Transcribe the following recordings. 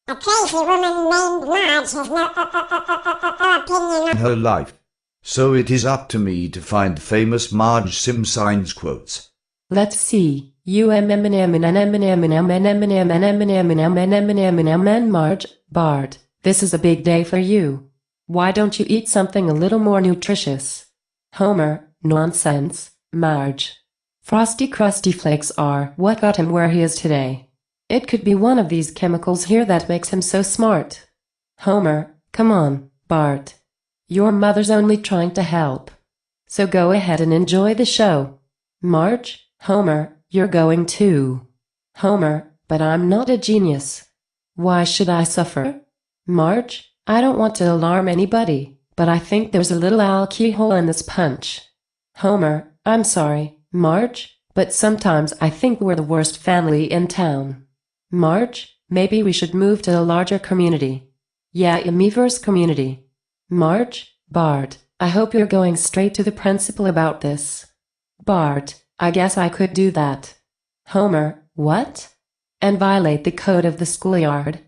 A crazy woman named Marge has no opinion in her life. So it is up to me to find famous Marge Simpson's quotes. Let's see. Marge, Bart, this is a big day for you. Why don't you eat something a little more nutritious? Homer, nonsense, Marge. Frosty Krusty Flakes are what got him where he is today. It could be one of these chemicals here that makes him so smart. Homer, come on, Bart. Your mother's only trying to help. So go ahead and enjoy the show. Marge, Homer, you're going too. Homer, but I'm not a genius. Why should I suffer? Marge, I don't want to alarm anybody, but I think there's a little alcohol in this punch. Homer, I'm sorry, Marge, but sometimes I think we're the worst family in town. Marge, maybe we should move to a larger community. Yeah, a Meverse community. Marge, Bart, I hope you're going straight to the principal about this. Bart, I guess I could do that. Homer, what? And violate the code of the schoolyard?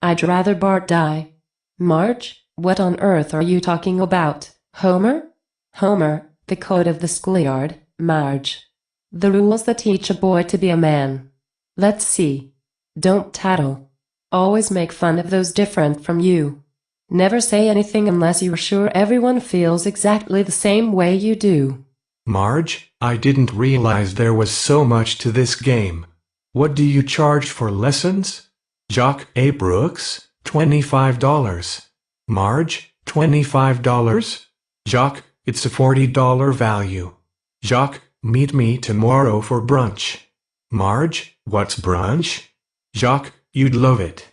I'd rather Bart die. Marge, what on earth are you talking about, Homer? Homer, the code of the schoolyard, Marge. The rules that teach a boy to be a man. Let's see. Don't tattle. Always make fun of those different from you. Never say anything unless you're sure everyone feels exactly the same way you do. Marge, I didn't realize there was so much to this game. What do you charge for lessons? Jock A. Brooks, $25. Marge, $25? Jock, it's a $40 value. Jock, meet me tomorrow for brunch. Marge, what's brunch? Jock, you'd love it.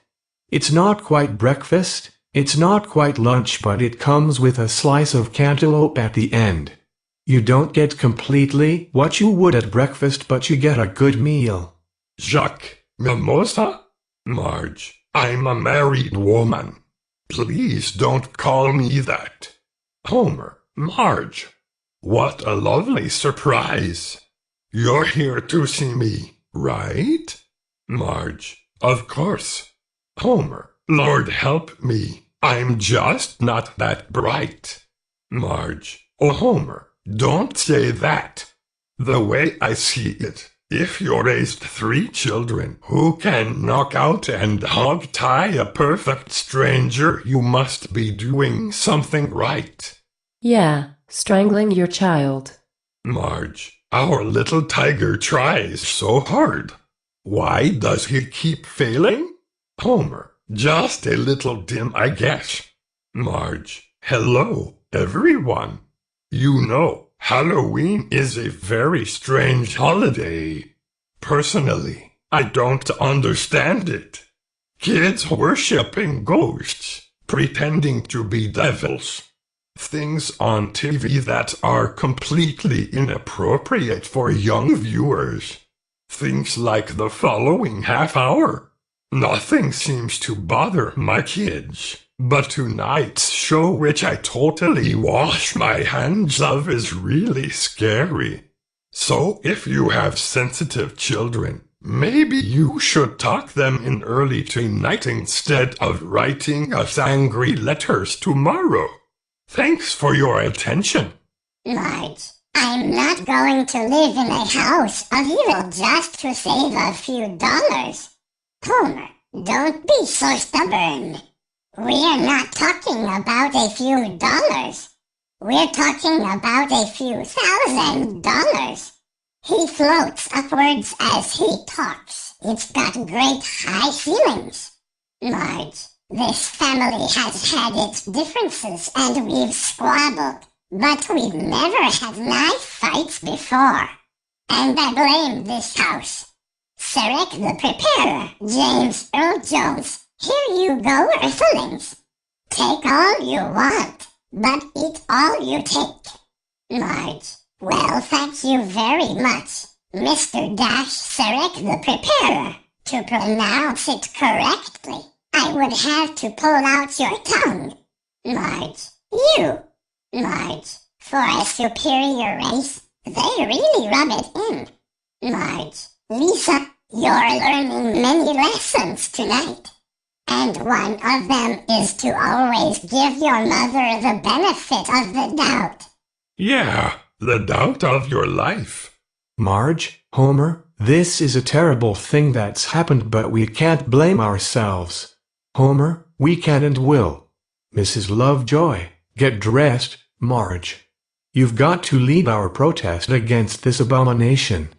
It's not quite breakfast, it's not quite lunch, but it comes with a slice of cantaloupe at the end. You don't get completely what you would at breakfast, but you get a good meal. Jacques, mimosa? Marge, I'm a married woman. Please don't call me that. Homer, Marge, what a lovely surprise. You're here to see me, right? Marge, of course. Homer, Lord help me, I'm just not that bright. Marge, oh Homer, don't say that. The way I see it, if you raised 3 children who can knock out and hog-tie a perfect stranger, you must be doing something right. Yeah, strangling your child. Marge, our little tiger tries so hard. Why does he keep failing? Homer, just a little dim, I guess. Marge, hello, everyone. You know, Halloween is a very strange holiday. Personally, I don't understand it. Kids worshipping ghosts, pretending to be devils. Things on TV that are completely inappropriate for young viewers. Things like the following half hour. Nothing seems to bother my kids, but tonight's show, which I totally wash my hands of, is really scary. So if you have sensitive children, maybe you should talk them in early tonight instead of writing us angry letters tomorrow. Thanks for your attention. Marge, I'm not going to live in a house of evil just to save a few dollars. Homer, don't be so stubborn. We're not talking about a few dollars. We're talking about a few $1,000. He floats upwards as he talks. It's got great high ceilings. Marge, this family has had its differences and we've squabbled, but we've never had knife fights before. And I blame this house. Sarek the Preparer, James Earl Jones, here you go, Earthlings. Take all you want, but eat all you take. Marge, well, thank you very much, Mr. Sarek the Preparer. To pronounce it correctly, I would have to pull out your tongue. Marge, you. Marge, for a superior race, they really rub it in. Marge, Lisa, you're learning many lessons tonight. And one of them is to always give your mother the benefit of the doubt. Yeah, the doubt of your life. Marge, Homer, this is a terrible thing that's happened, but we can't blame ourselves. Homer, we can and will. Mrs. Lovejoy, get dressed, Marge. You've got to lead our protest against this abomination.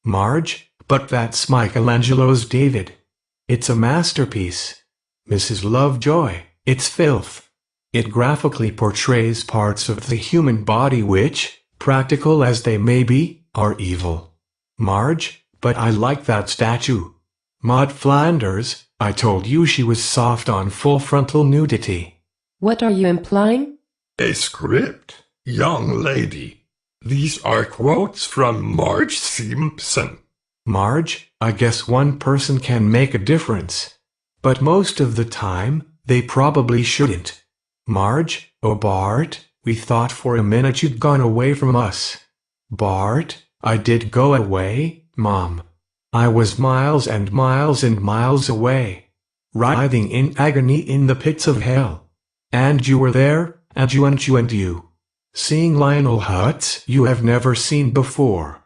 Marge, but that's Michelangelo's David. It's a masterpiece. Mrs. Lovejoy, it's filth. It graphically portrays parts of the human body which, practical as they may be, are evil. Marge, but I like that statue. Maud Flanders, I told you she was soft on full frontal nudity. What are you implying? A script, young lady. These are quotes from Marge Simpson. Marge, I guess one person can make a difference. But most of the time, they probably shouldn't. Marge, oh Bart, we thought for a minute you'd gone away from us. Bart, I did go away, Mom. I was miles and miles and miles away, writhing in agony in the pits of hell. And you were there, and you. Seeing Lionel Hutz you have never seen before.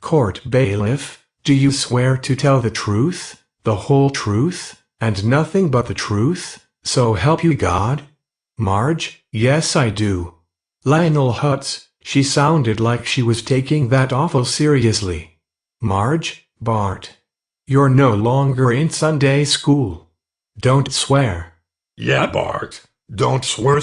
Court bailiff, do you swear to tell the truth, the whole truth, and nothing but the truth, so help you God? Marge, yes I do. Lionel Hutz, she sounded like she was taking that awful seriously. Marge, Bart. You're no longer in Sunday school. Don't swear. Yeah, Bart. Don't swear.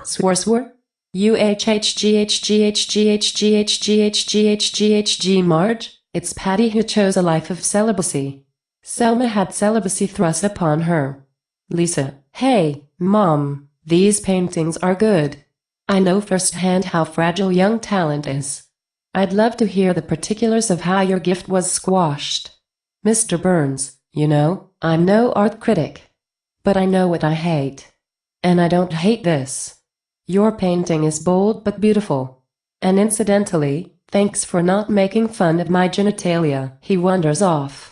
Swore? UHHGHGHGHGHGHGHGHGHG Marge, it's Patty who chose a life of celibacy. Selma had celibacy thrust upon her. Lisa, hey, Mom, these paintings are good. I know firsthand how fragile young talent is. I'd love to hear the particulars of how your gift was squashed. Mr. Burns, you know, I'm no art critic. But I know what I hate. And I don't hate this. Your painting is bold but beautiful. And incidentally, thanks for not making fun of my genitalia. He wanders off.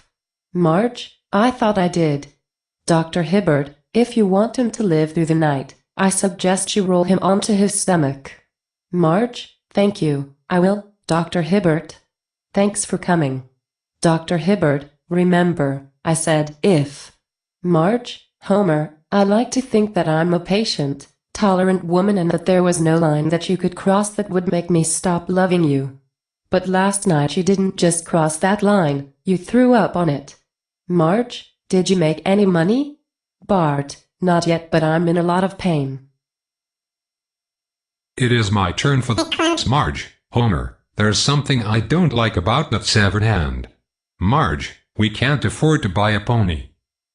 Marge, I thought I did. Dr. Hibbert, if you want him to live through the night, I suggest you roll him onto his stomach. Marge, thank you, I will, Dr. Hibbert. Thanks for coming. Dr. Hibbert, remember, I said if. Marge, Homer, I like to think that I'm a patient, tolerant woman and that there was no line that you could cross that would make me stop loving you. But last night you didn't just cross that line, you threw up on it. Marge, did you make any money? Bart, not yet, but I'm in a lot of pain. It is my turn for the Marge, Homer, there's something I don't like about that severed hand. Marge, we can't afford to buy a pony.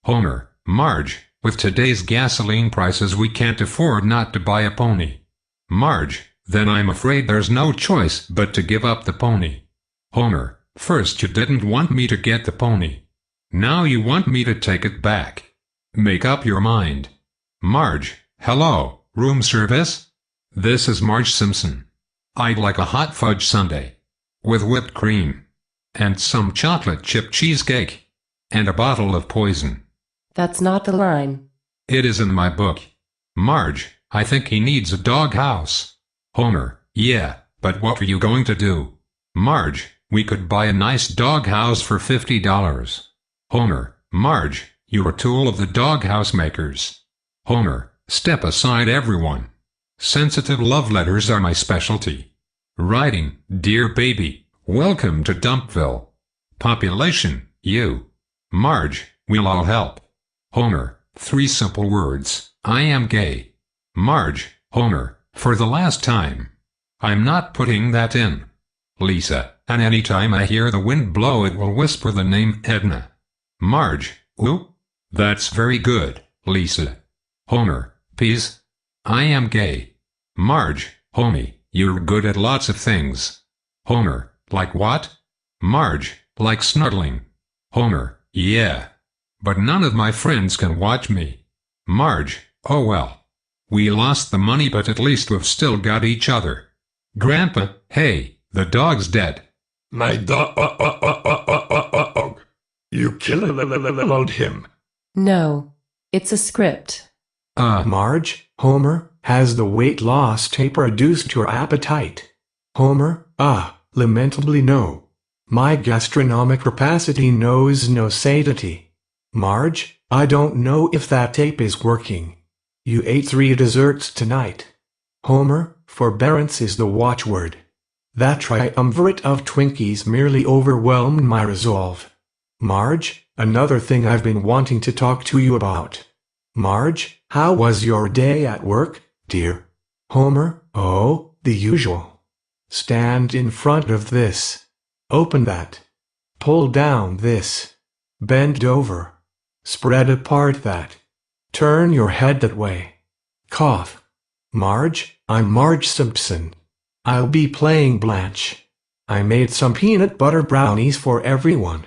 Homer, Marge, with today's gasoline prices we can't afford not to buy a pony. Marge, then I'm afraid there's no choice but to give up the pony. Homer, first you didn't want me to get the pony. Now you want me to take it back. Make up your mind. Marge, hello, room service? This is Marge Simpson. I'd like a hot fudge sundae. With whipped cream. And some chocolate chip cheesecake. And a bottle of poison. That's not the line. It is in my book. Marge, I think he needs a doghouse. Homer, yeah, but what are you going to do? Marge, we could buy a nice doghouse for $50. Homer, Marge, you're a tool of the doghouse makers. Homer, step aside everyone. Sensitive love letters are my specialty. Writing, dear baby, welcome to Dumpville. Population, you. Marge, we'll all help. Homer, 3 simple words, I am gay. Marge, Homer, for the last time. I'm not putting that in. Lisa, and any time I hear the wind blow it will whisper the name Edna. Marge, ooh? That's very good, Lisa. Homer, peas. I am gay. Marge, homie, you're good at lots of things. Homer, like what? Marge, like snuggling. Homer, yeah. But none of my friends can watch me. Marge, oh well. We lost the money but at least we've still got each other. Grandpa, hey, the dog's dead. My dog. You killed him. No. It's a script. Marge, Homer, has the weight loss tape reduced your appetite? Homer, lamentably no. My gastronomic capacity knows no satiety. Marge, I don't know if that tape is working. You ate 3 desserts tonight. Homer, forbearance is the watchword. That triumvirate of Twinkies merely overwhelmed my resolve. Marge, another thing I've been wanting to talk to you about. Marge, how was your day at work, dear? Homer, oh, the usual. Stand in front of this. Open that. Pull down this. Bend over. Spread apart that. Turn your head that way. Cough. Marge, I'm Marge Simpson. I'll be playing Blanche. I made some peanut butter brownies for everyone.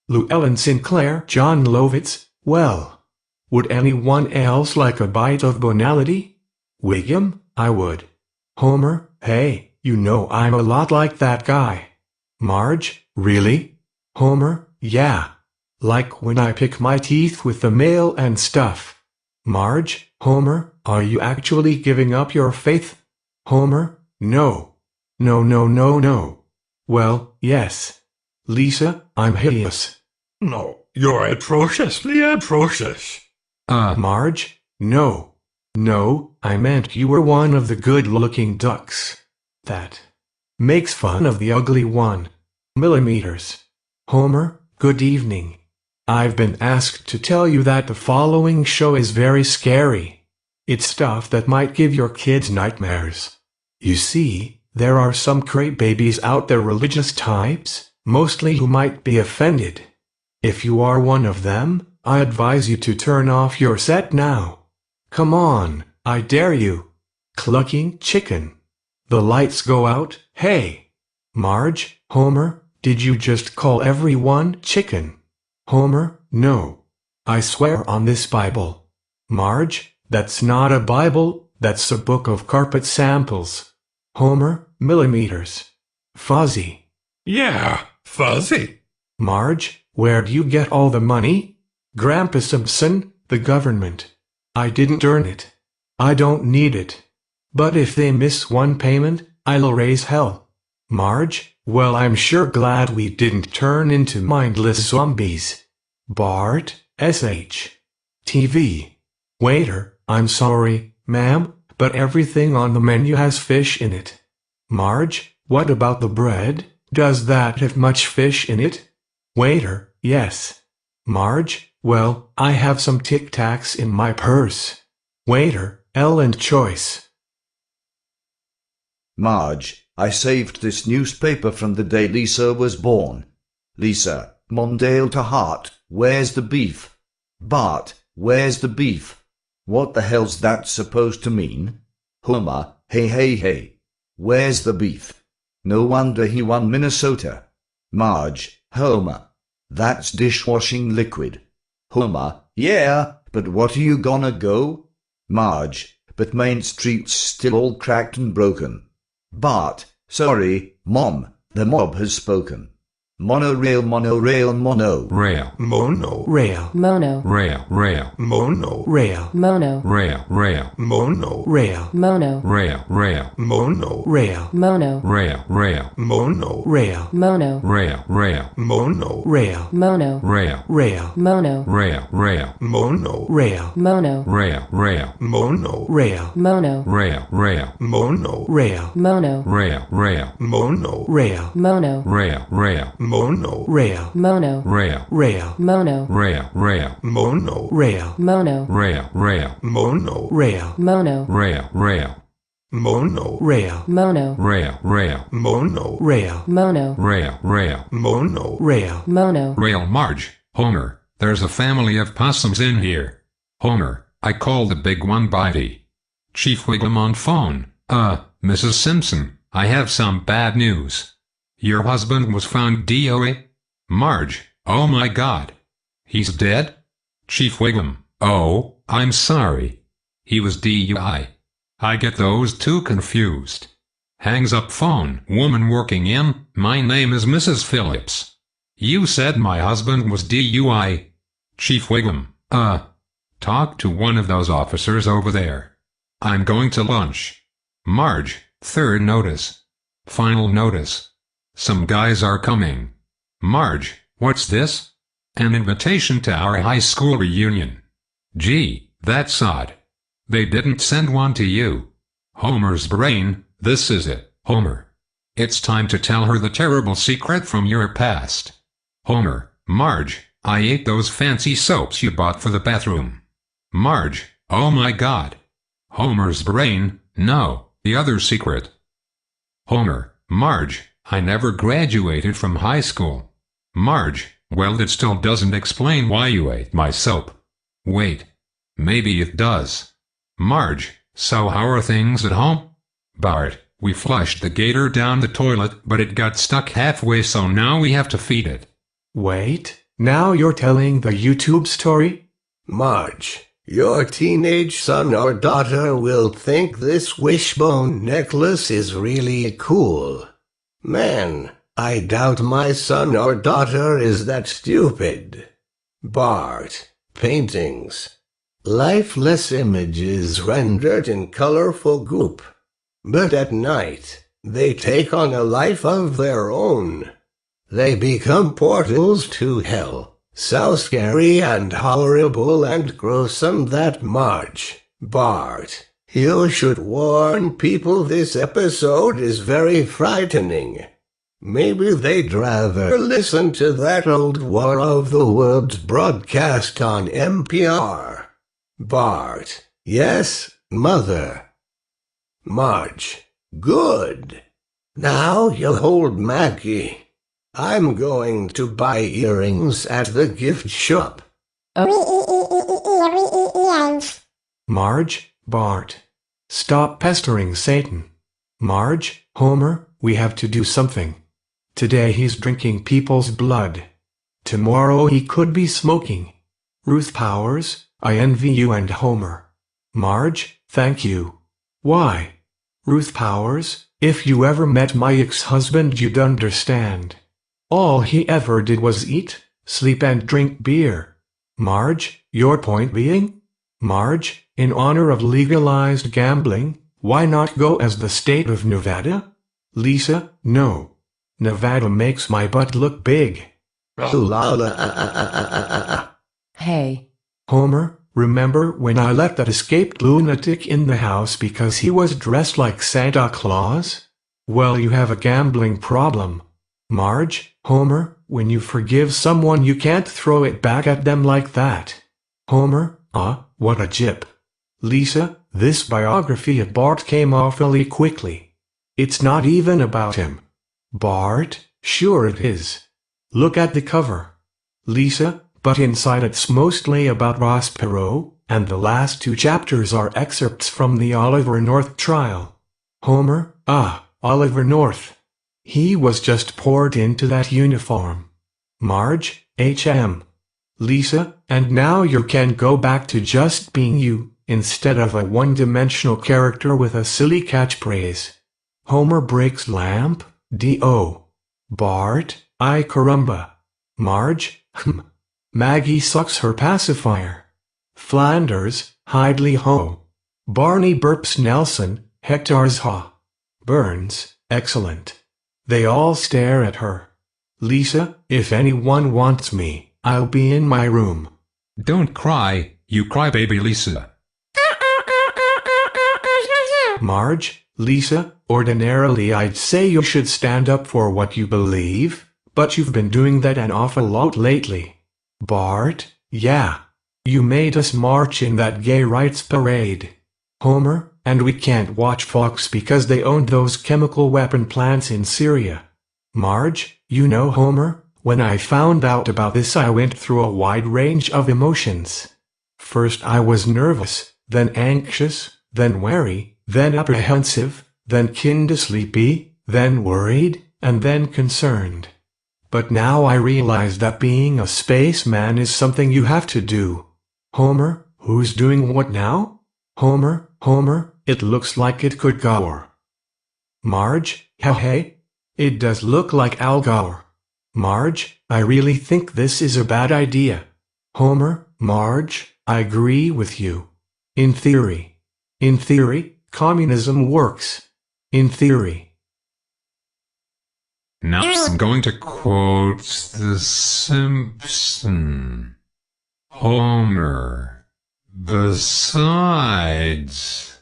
Llewellyn Sinclair, John Lovitz, well. Would anyone else like a bite of banality? William, I would. Homer, hey, you know I'm a lot like that guy. Marge, really? Homer, yeah. Like when I pick my teeth with the mail and stuff. Marge, Homer, are you actually giving up your faith? Homer, no. No. Well, yes. Lisa, I'm hideous. No, you're atrociously atrocious. Marge, no. No, I meant you were one of the good-looking ducks. That makes fun of the ugly one. Millimeters. Homer, good evening. I've been asked to tell you that the following show is very scary. It's stuff that might give your kids nightmares. You see, there are some crybabies out there, religious types, mostly, who might be offended. If you are one of them, I advise you to turn off your set now. Come on, I dare you. Clucking chicken. The lights go out, hey. Marge, Homer, did you just call everyone chicken? Homer, no. I swear on this Bible. Marge, that's not a Bible, that's a book of carpet samples. Homer, millimeters. Fuzzy. Yeah, fuzzy. Marge, where'd you get all the money? Grandpa Simpson, the government. I didn't earn it. I don't need it. But if they miss one payment, I'll raise hell. Marge, well, I'm sure glad we didn't turn into mindless zombies. Bart, S.H. TV. Waiter, I'm sorry, ma'am, but everything on the menu has fish in it. Marge, what about the bread? Does that have much fish in it? Waiter, yes. Marge, well, I have some Tic Tacs in my purse. Waiter, L and choice. Marge, I saved this newspaper from the day Lisa was born. Lisa, Mondale to Hart, where's the beef? Bart, where's the beef? What the hell's that supposed to mean? Homer, hey, where's the beef? No wonder he won Minnesota. Marge, Homer, that's dishwashing liquid. Homer, yeah, but what are you gonna go? Marge, but Main Street's still all cracked and broken. Bart, sorry, Mom, the mob has spoken. Monorail, monorail, mono. Rail. Mono. Rail. Mono. Rail. Rail. Mono. Rail. Mono. Rail. Rail. Mono. Rail. Mono. Rail. Rail. Mono. Rail. Mono. Rail. Rail. Mono. Rail. Mono. Rail. Rail. Mono. Rail. Mono. Rail. Rail. Mono. Rail. Rail. Mono. Rail. Mono. Rail. Rail. Mono. Rail. Mono. Rail. Rail. Mono. Rail. Mono. Rail. Rail. Mono. Rail. Mono. Rail. Rail. Mono. Rail. Mono. Rail. Rail. Mono. Rail. Rail. Mono. Rail. Mono. Rail. Rail. Mono. Rail. Mono. Rail. Rail. Mono. Rail. Mono. Rail. Rail. Mono. Rail. Mono. Rail. Rail. Mono. Rail. Mono. Rail. Marge. Homer, there's a family of possums in here. Homer, I called the big one Bitey. Chief Wiggum on phone. Mrs. Simpson, I have some bad news. Your husband was found DOA. Marge, oh my God. He's dead? Chief Wiggum, oh, I'm sorry. He was DUI. I get those two confused. Hangs up phone. Woman working in, my name is Mrs. Phillips. You said my husband was DUI. Chief Wiggum, talk to one of those officers over there. I'm going to lunch. Marge, third notice. Final notice. Some guys are coming. Marge, what's this? An invitation to our high school reunion. Gee, that's odd. They didn't send one to you. Homer's brain, this is it, Homer. It's time to tell her the terrible secret from your past. Homer, Marge, I ate those fancy soaps you bought for the bathroom. Marge, oh my God. Homer's brain, no, the other secret. Homer, Marge, I never graduated from high school. Marge, well, it still doesn't explain why you ate my soap. Wait. Maybe it does. Marge, so how are things at home? Bart, we flushed the gator down the toilet, but it got stuck halfway, so now we have to feed it. Wait, now you're telling the YouTube story? Marge, your teenage son or daughter will think this wishbone necklace is really cool. Man, I doubt my son or daughter is that stupid. Bart, paintings. Lifeless images rendered in colorful goop. But at night, they take on a life of their own. They become portals to hell. So scary and horrible and gruesome that Marge, Bart, you should warn people this episode is very frightening. Maybe they'd rather listen to that old War of the Worlds broadcast on NPR. Bart, yes, Mother. Marge, good. Now you hold Maggie. I'm going to buy earrings at the gift shop. Marge, Bart. Stop pestering Satan. Marge, Homer, we have to do something. Today he's drinking people's blood. Tomorrow he could be smoking. Ruth Powers, I envy you and Homer. Marge, thank you. Why? Ruth Powers, if you ever met my ex-husband you'd understand. All he ever did was eat, sleep and drink beer. Marge, your point being? Marge, in honor of legalized gambling, why not go as the state of Nevada? Lisa, no. Nevada makes my butt look big. Hey. Homer, remember when I let that escaped lunatic in the house because he was dressed like Santa Claus? Well, you have a gambling problem. Marge, Homer, when you forgive someone you can't throw it back at them like that. Homer, what a jip. Lisa, this biography of Bart came awfully quickly. It's not even about him. Bart, sure it is. Look at the cover. Lisa, but inside it's mostly about Ross Perot, and the last 2 chapters are excerpts from the Oliver North trial. Homer, Oliver North. He was just poured into that uniform. Marge, HM. Lisa, and now you can go back to just being you, instead of a one-dimensional character with a silly catchphrase. Homer breaks lamp, D.O. Bart, ay caramba. Marge, Maggie sucks her pacifier. Flanders, Hidley ho. Barney burps Nelson, Hector's ha. Burns, excellent. They all stare at her. Lisa, if anyone wants me, I'll be in my room. Don't cry, you crybaby Lisa. Marge, Lisa, ordinarily I'd say you should stand up for what you believe, but you've been doing that an awful lot lately. Bart, yeah. You made us march in that gay rights parade. Homer, and we can't watch Fox because they owned those chemical weapon plants in Syria. Marge, you know Homer, when I found out about this I went through a wide range of emotions. First I was nervous, then anxious, then wary, then apprehensive, then kinda sleepy, then worried, and then concerned. But now I realize that being a spaceman is something you have to do. Homer, who's doing what now? Homer, it looks like it could go. Marge, hey, it does look like Al Gore. Marge, I really think this is a bad idea. Homer, Marge, I agree with you. In theory. In theory, communism works. In theory. Now I'm going to quote The Simpsons. Homer. Besides,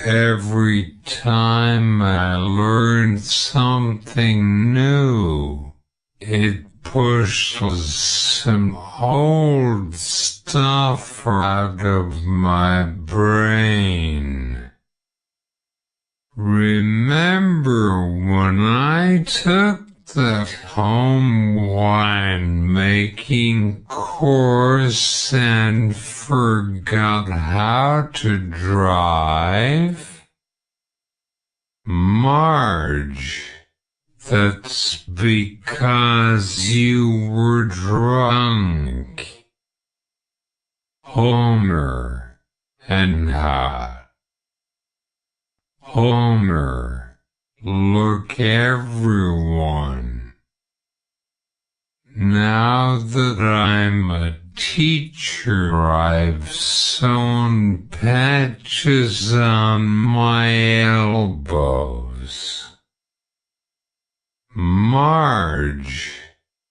every time I learn something new, it pushes some old stuff out of my brain. Remember when I took that home wine making course and forgot how to drive? Marge, that's because you were drunk. Homer, and Homer, look everyone. Now that I'm a teacher, I've sewn patches on my elbows. Marge,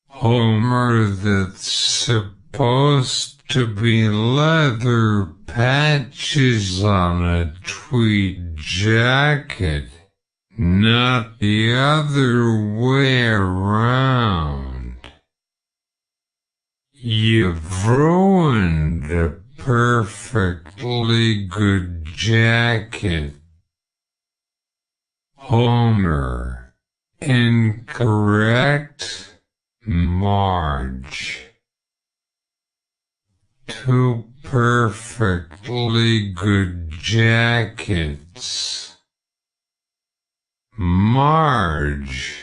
Homer, that's supposed to be leather patches on a tweed jacket, not the other way around. You've ruined a perfectly good jacket. Homer, incorrect. Marge, two perfectly good jackets. Marge,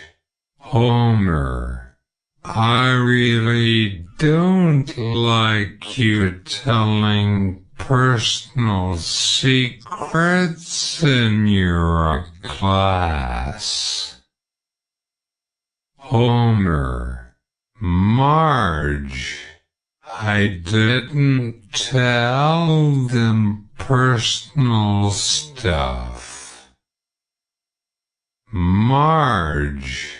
Homer, I really don't like you telling personal secrets in your class. Homer, Marge, I didn't tell them personal stuff. Marge,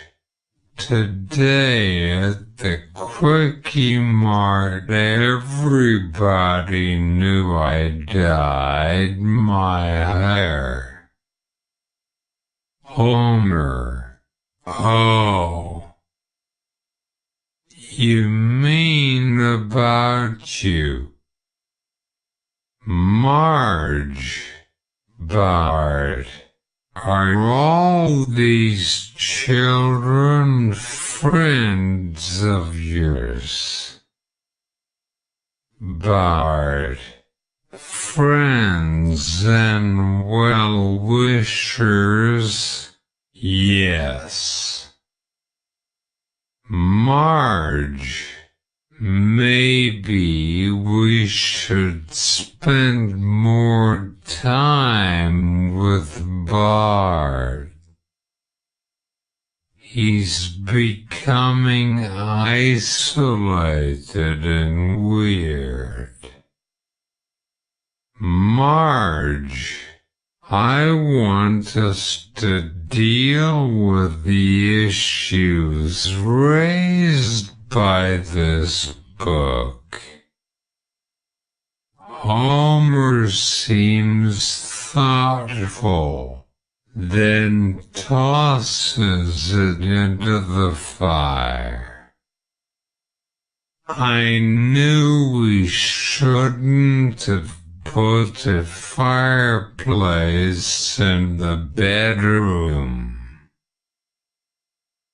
today at the Quickie Mart everybody knew I dyed my hair. Homer, oh. You mean about you? Marge, Bart, are all these children friends of yours? Bart, friends and well-wishers, yes. Marge, maybe we should spend more time with Bart. He's becoming isolated and weird. Marge, I want us to deal with the issues raised by this book. Homer seems thoughtful, then tosses it into the fire. I knew we shouldn't have put a fireplace in the bedroom.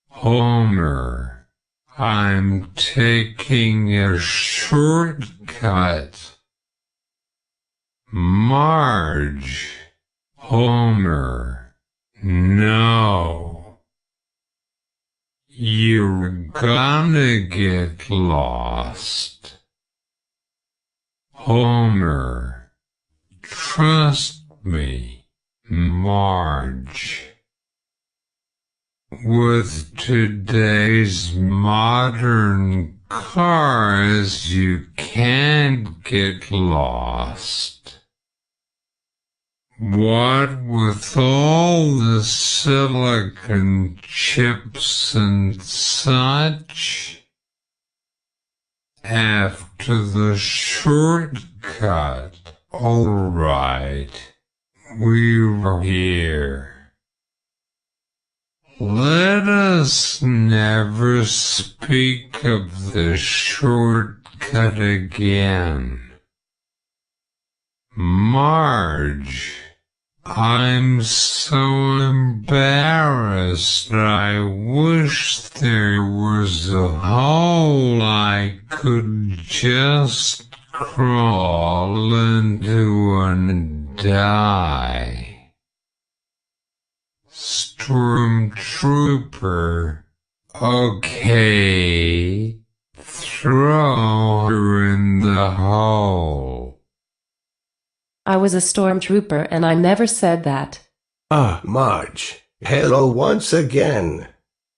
Homer, I'm taking a shortcut. Marge, Homer, no. You're gonna get lost. Homer, trust me, Marge. With today's modern cars you can't get lost. What with all the silicon chips and such? After the shortcut, all right, we were here. Let us never speak of the shortcut again. Marge, I'm so embarrassed. I wish there was a hole I could just crawl into and die. Stormtrooper, okay, throw her in the hole. I was a stormtrooper and I never said that. Marge, hello once again.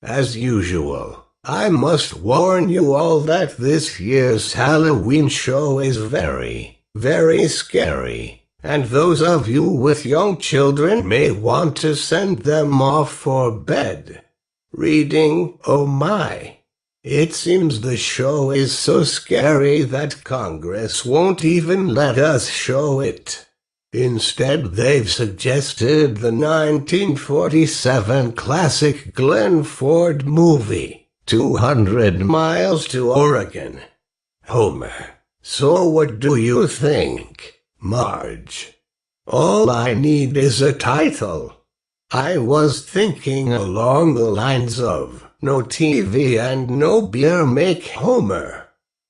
As usual, I must warn you all that this year's Halloween show is very, very scary. And those of you with young children may want to send them off for bed. Reading, oh my. It seems the show is so scary that Congress won't even let us show it. Instead, they've suggested the 1947 classic Glenn Ford movie, 200 Miles to Oregon. Homer, so what do you think? Marge. All I need is a title. I was thinking along the lines of, no TV and no beer make Homer.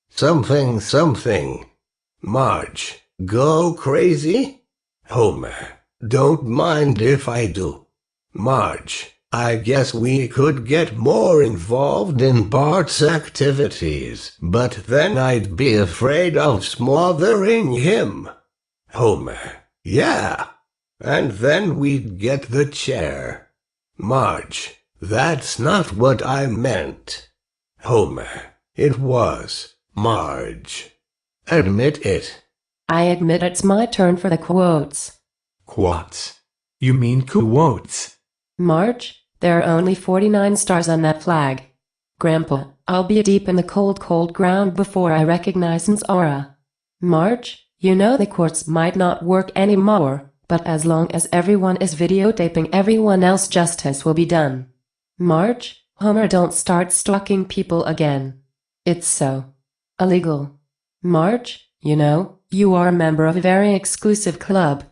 Something something. Marge, go crazy? Homer, don't mind if I do. Marge, I guess we could get more involved in Bart's activities, but then I'd be afraid of smothering him. Homer, yeah. And then we'd get the chair. Marge, that's not what I meant. Homer, it was, Marge. Admit it. I admit it's my turn for the quotes. Quotes? You mean quotes? Marge, there are only 49 stars on that flag. Grandpa, I'll be deep in the cold, cold ground before I recognize his aura. Marge, you know the quotes might not work anymore, but as long as everyone is videotaping everyone else, justice will be done. Marge, Homer, don't start stalking people again. It's so illegal. Marge, you know, you are a member of a very exclusive club.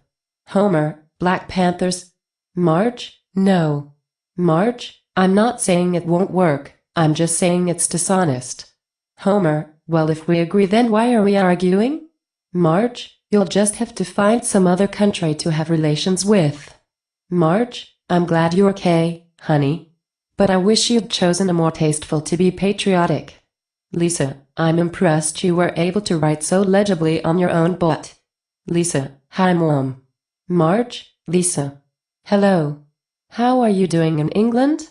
Homer, Black Panthers. Marge, no. Marge, I'm not saying it won't work, I'm just saying it's dishonest. Homer, well, if we agree, then why are we arguing? Marge, you'll just have to find some other country to have relations with. Marge, I'm glad you're okay, honey. But I wish you'd chosen a more tasteful to be patriotic. Lisa, I'm impressed you were able to write so legibly on your own butt. Lisa, hi Mom. Marge, Lisa. Hello. How are you doing in England?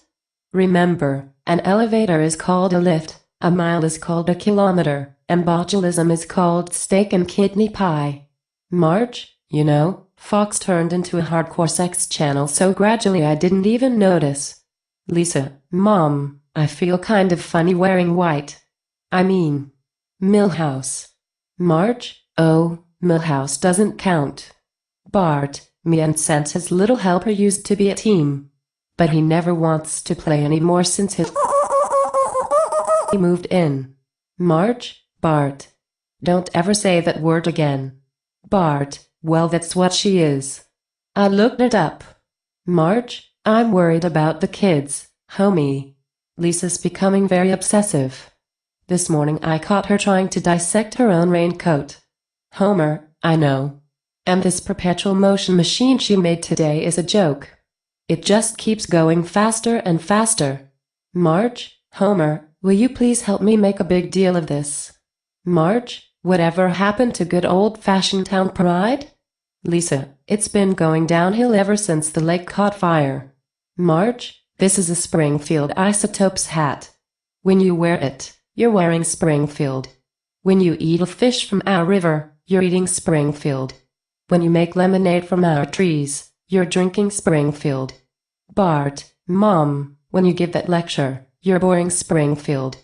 Remember, an elevator is called a lift, a mile is called a kilometer, and botulism is called steak and kidney pie. Marge, you know, Fox turned into a hardcore sex channel so gradually I didn't even notice. Lisa, Mom, I feel kind of funny wearing white. I mean, Milhouse. Marge, oh, Milhouse doesn't count. Bart, me and Santa's little helper used to be a team. But he never wants to play anymore since he moved in. Marge, Bart. Don't ever say that word again. Bart, well, that's what she is. I looked it up. Marge, I'm worried about the kids, homie. Lisa's becoming very obsessive. This morning I caught her trying to dissect her own raincoat. Homer, I know. And this perpetual motion machine she made today is a joke. It just keeps going faster and faster. Marge, Homer, will you please help me make a big deal of this? Marge, whatever happened to good old-fashioned town pride? Lisa, it's been going downhill ever since the lake caught fire. Marge, this is a Springfield Isotopes hat. When you wear it, you're wearing Springfield. When you eat a fish from our river, you're eating Springfield. When you make lemonade from our trees, you're drinking Springfield. Bart, Mom, when you give that lecture, you're boring Springfield.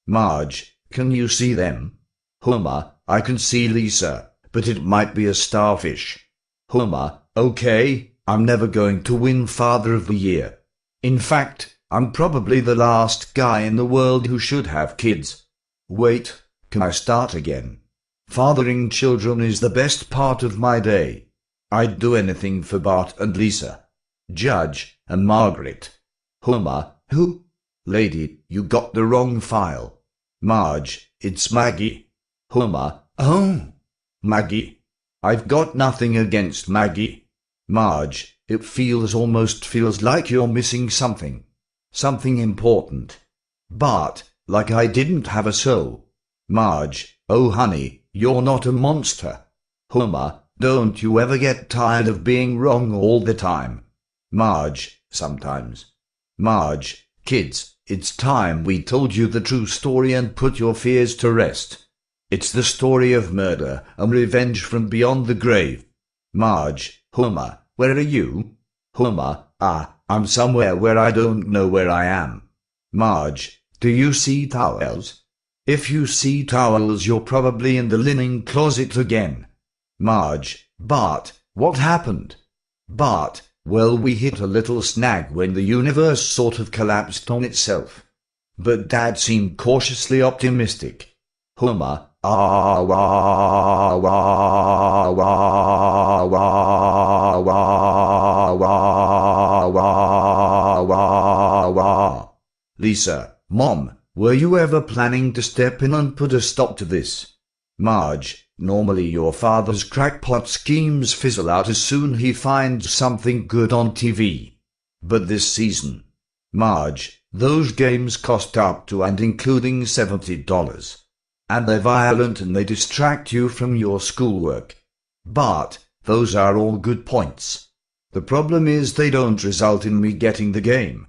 Marge, can you see them? Homer, I can see Lisa, but it might be a starfish. Homer, okay, I'm never going to win Father of the Year. In fact, I'm probably the last guy in the world who should have kids. Wait, can I start again? Fathering children is the best part of my day. I'd do anything for Bart and Lisa. Judge and Margaret. Homer, who? Lady, you got the wrong file. Marge, it's Maggie. Homer, oh, Maggie. I've got nothing against Maggie. Marge, it almost feels like you're missing something. Something important. Bart, like I didn't have a soul. Marge, oh honey, you're not a monster. Homer, don't you ever get tired of being wrong all the time? Marge, sometimes. Marge, kids, it's time we told you the true story and put your fears to rest. It's the story of murder and revenge from beyond the grave. Marge, Homer, where are you? Homer, I'm somewhere where I don't know where I am. Marge, do you see towels? If you see towels, you're probably in the linen closet again. Marge, Bart, what happened? Bart, well, we hit a little snag when the universe sort of collapsed on itself. But Dad seemed cautiously optimistic. Homer, wah, wah, wah, wah, wah, wah, wah, wah, wah. Lisa, Mom, were you ever planning to step in and put a stop to this? Marge, normally your father's crackpot schemes fizzle out as soon as he finds something good on TV. But this season. Marge, those games cost up to and including $70. And they're violent and they distract you from your schoolwork. Bart, those are all good points. The problem is they don't result in me getting the game.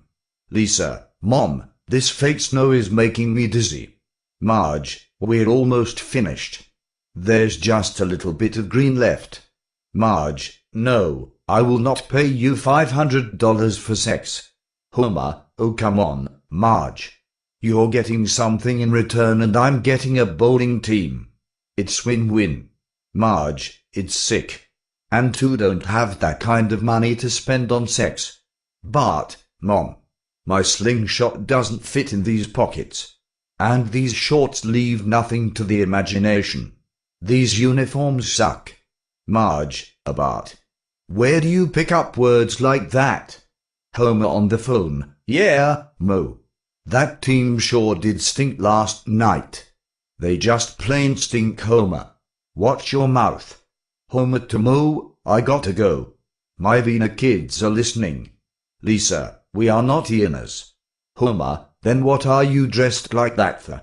Lisa, Mom, this fake snow is making me dizzy. Marge, we're almost finished. There's just a little bit of green left. Marge, no, I will not pay you $500 for sex. Homer, oh come on, Marge. You're getting something in return and I'm getting a bowling team. It's win-win. Marge, it's sick. And two don't have that kind of money to spend on sex. Bart, Mom, my slingshot doesn't fit in these pockets. And these shorts leave nothing to the imagination. These uniforms suck. Marge, Bart. Where do you pick up words like that? Homer on the phone, yeah, Mo. That team sure did stink last night. They just plain stink, Homer. Watch your mouth. Homer to Mo, I gotta go. My Vina kids are listening. Lisa, we are not hyenas. Homer, then what are you dressed like that for?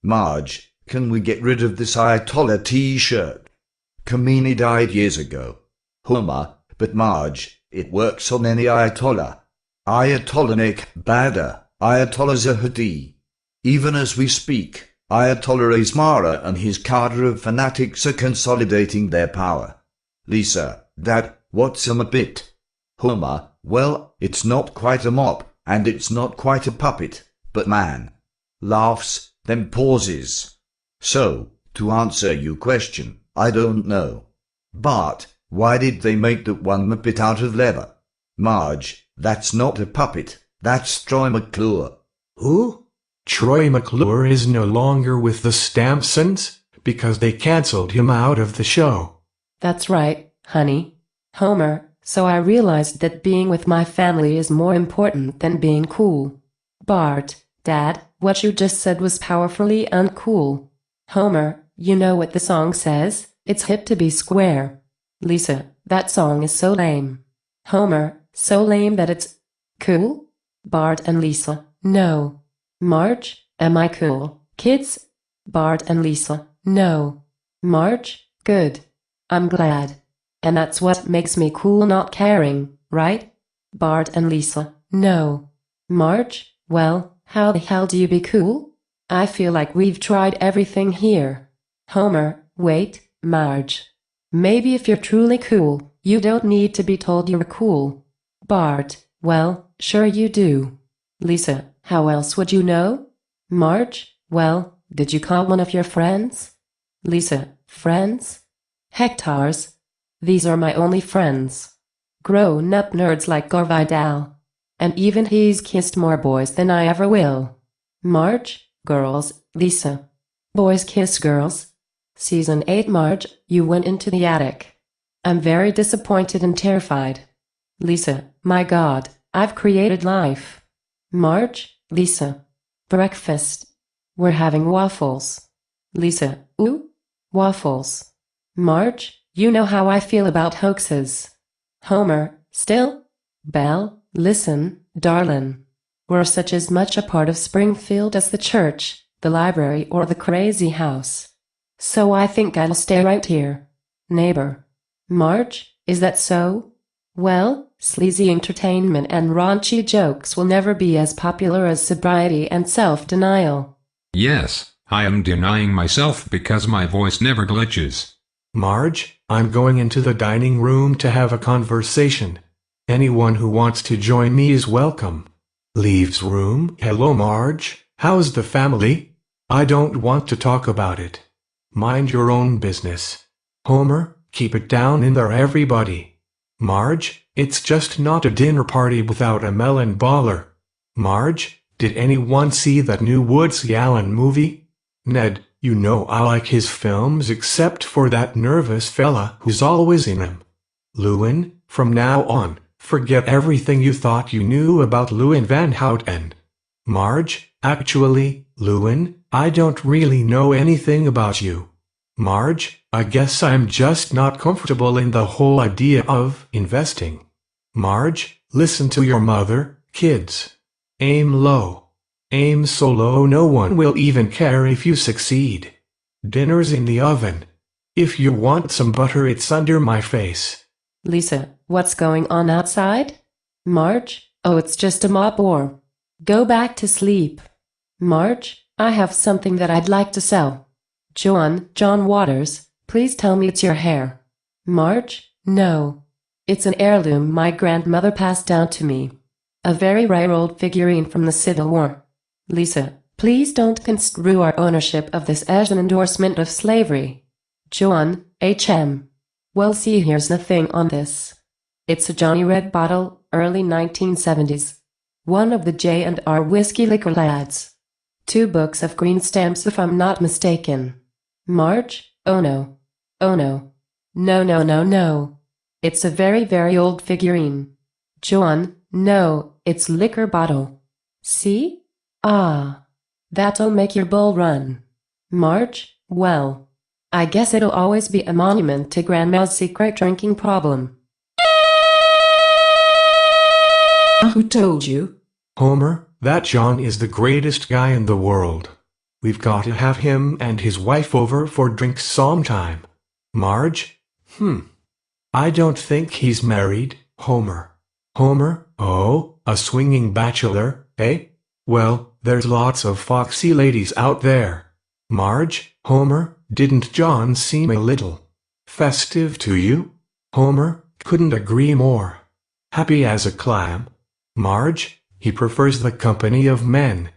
Marge, can we get rid of this Ayatollah t-shirt? Khomeini died years ago. Homer, but Marge, it works on any Ayatollah. Ayatollah Badr, Ayatollah Zahedi. Even as we speak, Ayatollah Ismara and his cadre of fanatics are consolidating their power. Lisa, Dad, what's a Muppet? Homer, well, it's not quite a mop, and it's not quite a puppet, but man. Laughs, then pauses. So, to answer your question, I don't know. Bart, why did they make that one Muppet out of leather? Marge, that's not a puppet, that's Troy McClure. Who? Troy McClure is no longer with the Stampsons because they cancelled him out of the show. That's right, honey. Homer, so I realized that being with my family is more important than being cool. Bart, Dad, what you just said was powerfully uncool. Homer, you know what the song says? It's hip to be square. Lisa, that song is so lame. Homer, so lame that it's cool? Bart and Lisa, no. Marge, am I cool? Kids? Bart and Lisa, no. Marge, good. I'm glad. And that's what makes me cool, not caring, right? Bart and Lisa, no. Marge, well, how the hell do you be cool? I feel like we've tried everything here. Homer, wait, Marge. Maybe if you're truly cool, you don't need to be told you're cool. Bart, well, sure you do. Lisa, how else would you know? Marge, well, did you call one of your friends? Lisa, friends? Hectares. These are my only friends. Grown-up nerds like Gore Vidal. And even he's kissed more boys than I ever will. Marge, girls, Lisa. Boys kiss girls. Season 8 Marge, you went into the attic. I'm very disappointed and terrified. Lisa, my God, I've created life. Marge, Lisa. Breakfast. We're having waffles. Lisa, ooh? Waffles. Marge, you know how I feel about hoaxes. Homer, still? Belle, listen, darlin'. We're such as much a part of Springfield as the church, the library or the crazy house. So I think I'll stay right here. Neighbor. Marge, is that so? Well, sleazy entertainment and raunchy jokes will never be as popular as sobriety and self-denial. Yes, I am denying myself because my voice never glitches. Marge, I'm going into the dining room to have a conversation. Anyone who wants to join me is welcome. Leaves room. Hello, Marge. How's the family? I don't want to talk about it. Mind your own business. Homer, keep it down in there, everybody. Marge, it's just not a dinner party without a melon baller. Marge, did anyone see that new Woodsy Allen movie? Ned, you know I like his films except for that nervous fella who's always in 'em. Lewin, from now on, forget everything you thought you knew about Lewin Van Houten. Marge, actually, Lewin, I don't really know anything about you. Marge, I guess I'm just not comfortable in the whole idea of investing. Marge, listen to your mother, kids. Aim low. Aim so low no one will even care if you succeed. Dinner's in the oven. If you want some butter, it's under my face. Lisa, what's going on outside? Marge, oh, it's just a mop war. Go back to sleep. Marge, I have something that I'd like to sell. John Waters, please tell me it's your hair. Marge, no. It's an heirloom my grandmother passed down to me. A very rare old figurine from the Civil War. Lisa, please don't construe our ownership of this as an endorsement of slavery. John, H.M. Well, see, here's the thing on this. It's a Johnny Red bottle, early 1970s. One of the J&R whiskey liquor lads. 2 books of green stamps if I'm not mistaken. Marge, oh no. Oh no. No. It's a very, very old figurine. John, no, it's liquor bottle. See? Ah. That'll make your bull run. Marge, well, I guess it'll always be a monument to Grandma's secret drinking problem. Who told you? Homer, that John is the greatest guy in the world. We've got to have him and his wife over for drinks sometime. Marge? I don't think he's married, Homer. Homer, oh, a swinging bachelor, eh? Well, there's lots of foxy ladies out there. Marge, Homer, didn't John seem a little festive to you? Homer, couldn't agree more. Happy as a clam. Marge, he prefers the company of men.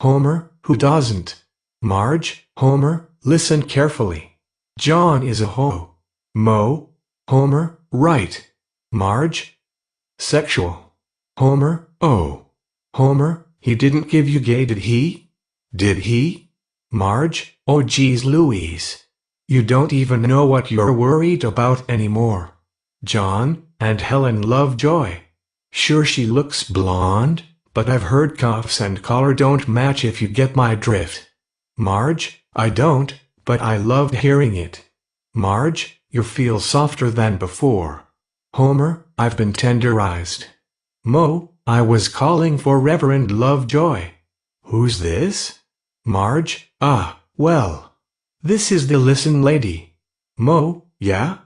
Homer, who doesn't? Marge, Homer, listen carefully. John is a Mo. Homer, right. Marge? Sexual. Homer, oh. Homer, he didn't give you gay, did he? Did he? Marge, oh geez Louise. You don't even know what you're worried about anymore. John, and Helen Lovejoy. Sure, she looks blonde, but I've heard cuffs and collar don't match, if you get my drift. Marge, I don't, but I loved hearing it. Marge, you feel softer than before. Homer, I've been tenderized. Mo, I was calling for Reverend Lovejoy. Who's this? Marge, well. This is the listen lady. Mo, yeah?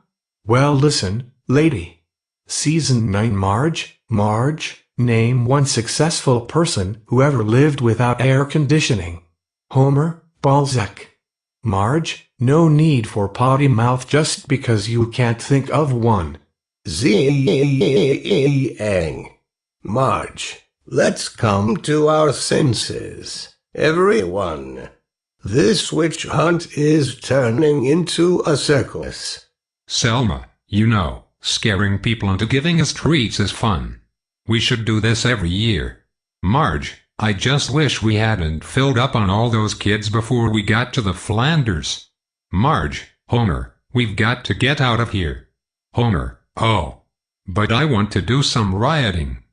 Well, listen, lady. Season 9 Marge, name one successful person who ever lived without air conditioning. Homer, Balzac. Marge, no need for potty mouth just because you can't think of one. Zing. Marge, let's come to our senses, everyone. This witch hunt is turning into a circus. Selma, you know, scaring people into giving us treats is fun. We should do this every year. Marge, I just wish we hadn't filled up on all those kids before we got to the Flanders. Marge, Homer, we've got to get out of here. Homer, oh. But I want to do some rioting.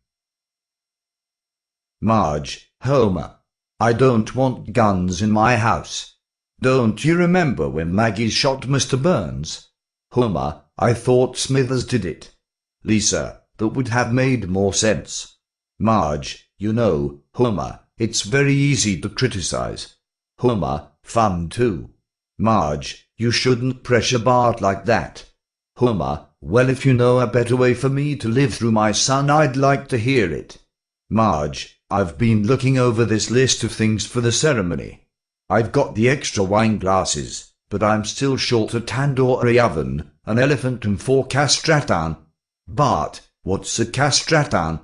Marge, Homer, I don't want guns in my house. Don't you remember when Maggie shot Mr. Burns? Homer, I thought Smithers did it. Lisa, that would have made more sense. Marge, you know, Homer, it's very easy to criticize. Homer, fun too. Marge, you shouldn't pressure Bart like that. Homer, well, if you know a better way for me to live through my son, I'd like to hear it. Marge, I've been looking over this list of things for the ceremony. I've got the extra wine glasses, but I'm still short a tandoori oven, an elephant and 4 castratan. Bart, what's a castratan?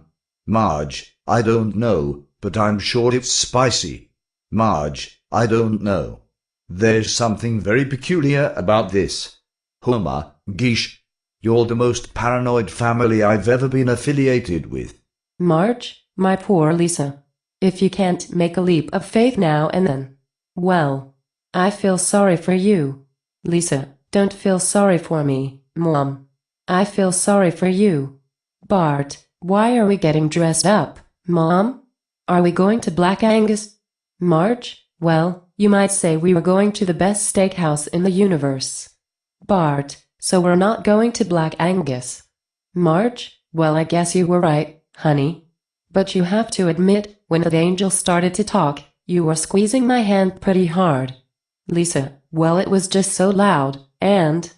Marge, I don't know, but I'm sure it's spicy. Marge, I don't know. There's something very peculiar about this. Homer, Geesh, you're the most paranoid family I've ever been affiliated with. Marge, my poor Lisa. If you can't make a leap of faith now and then, well, I feel sorry for you. Lisa, don't feel sorry for me, Mom. I feel sorry for you. Bart, why are we getting dressed up, Mom? Are we going to Black Angus? Marge, well, you might say we were going to the best steakhouse in the universe. Bart, so we're not going to Black Angus. Marge, well, I guess you were right, honey. But you have to admit, when the angel started to talk, you were squeezing my hand pretty hard. Lisa, well, it was just so loud, and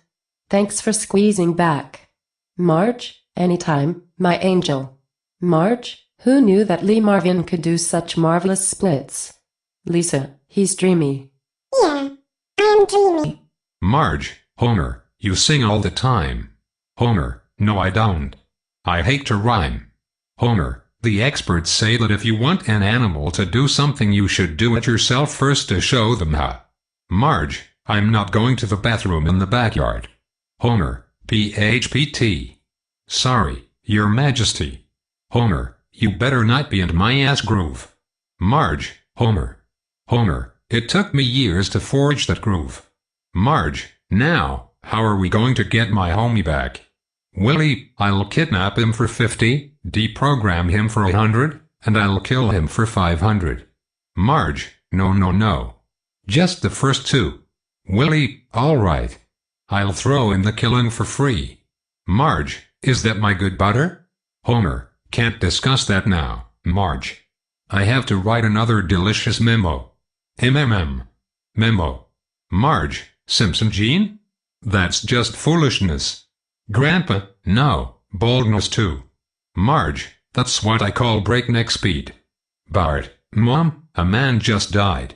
thanks for squeezing back. Marge, anytime, my angel. Marge, who knew that Lee Marvin could do such marvelous splits? Lisa, he's dreamy. Yeah, I'm dreamy. Marge, Homer, you sing all the time. Homer, no I don't. I hate to rhyme. Homer, the experts say that if you want an animal to do something you should do it yourself first to show them how. Marge, I'm not going to the bathroom in the backyard. Homer, PHPT. Sorry, Your Majesty. Homer, you better not be in my ass groove. Marge, Homer. Homer, it took me years to forge that groove. Marge, now, how are we going to get my homie back? Willie, I'll kidnap him for 50, deprogram him for 100, and I'll kill him for 500. Marge, no. Just the first 2. Willie, all right. I'll throw in the killing for free. Marge, is that my good butter? Homer, can't discuss that now, Marge. I have to write another delicious memo. Memo. Marge, Simpson Gene? That's just foolishness. Grandpa, no, baldness too. Marge, that's what I call breakneck speed. Bart, Mom, a man just died.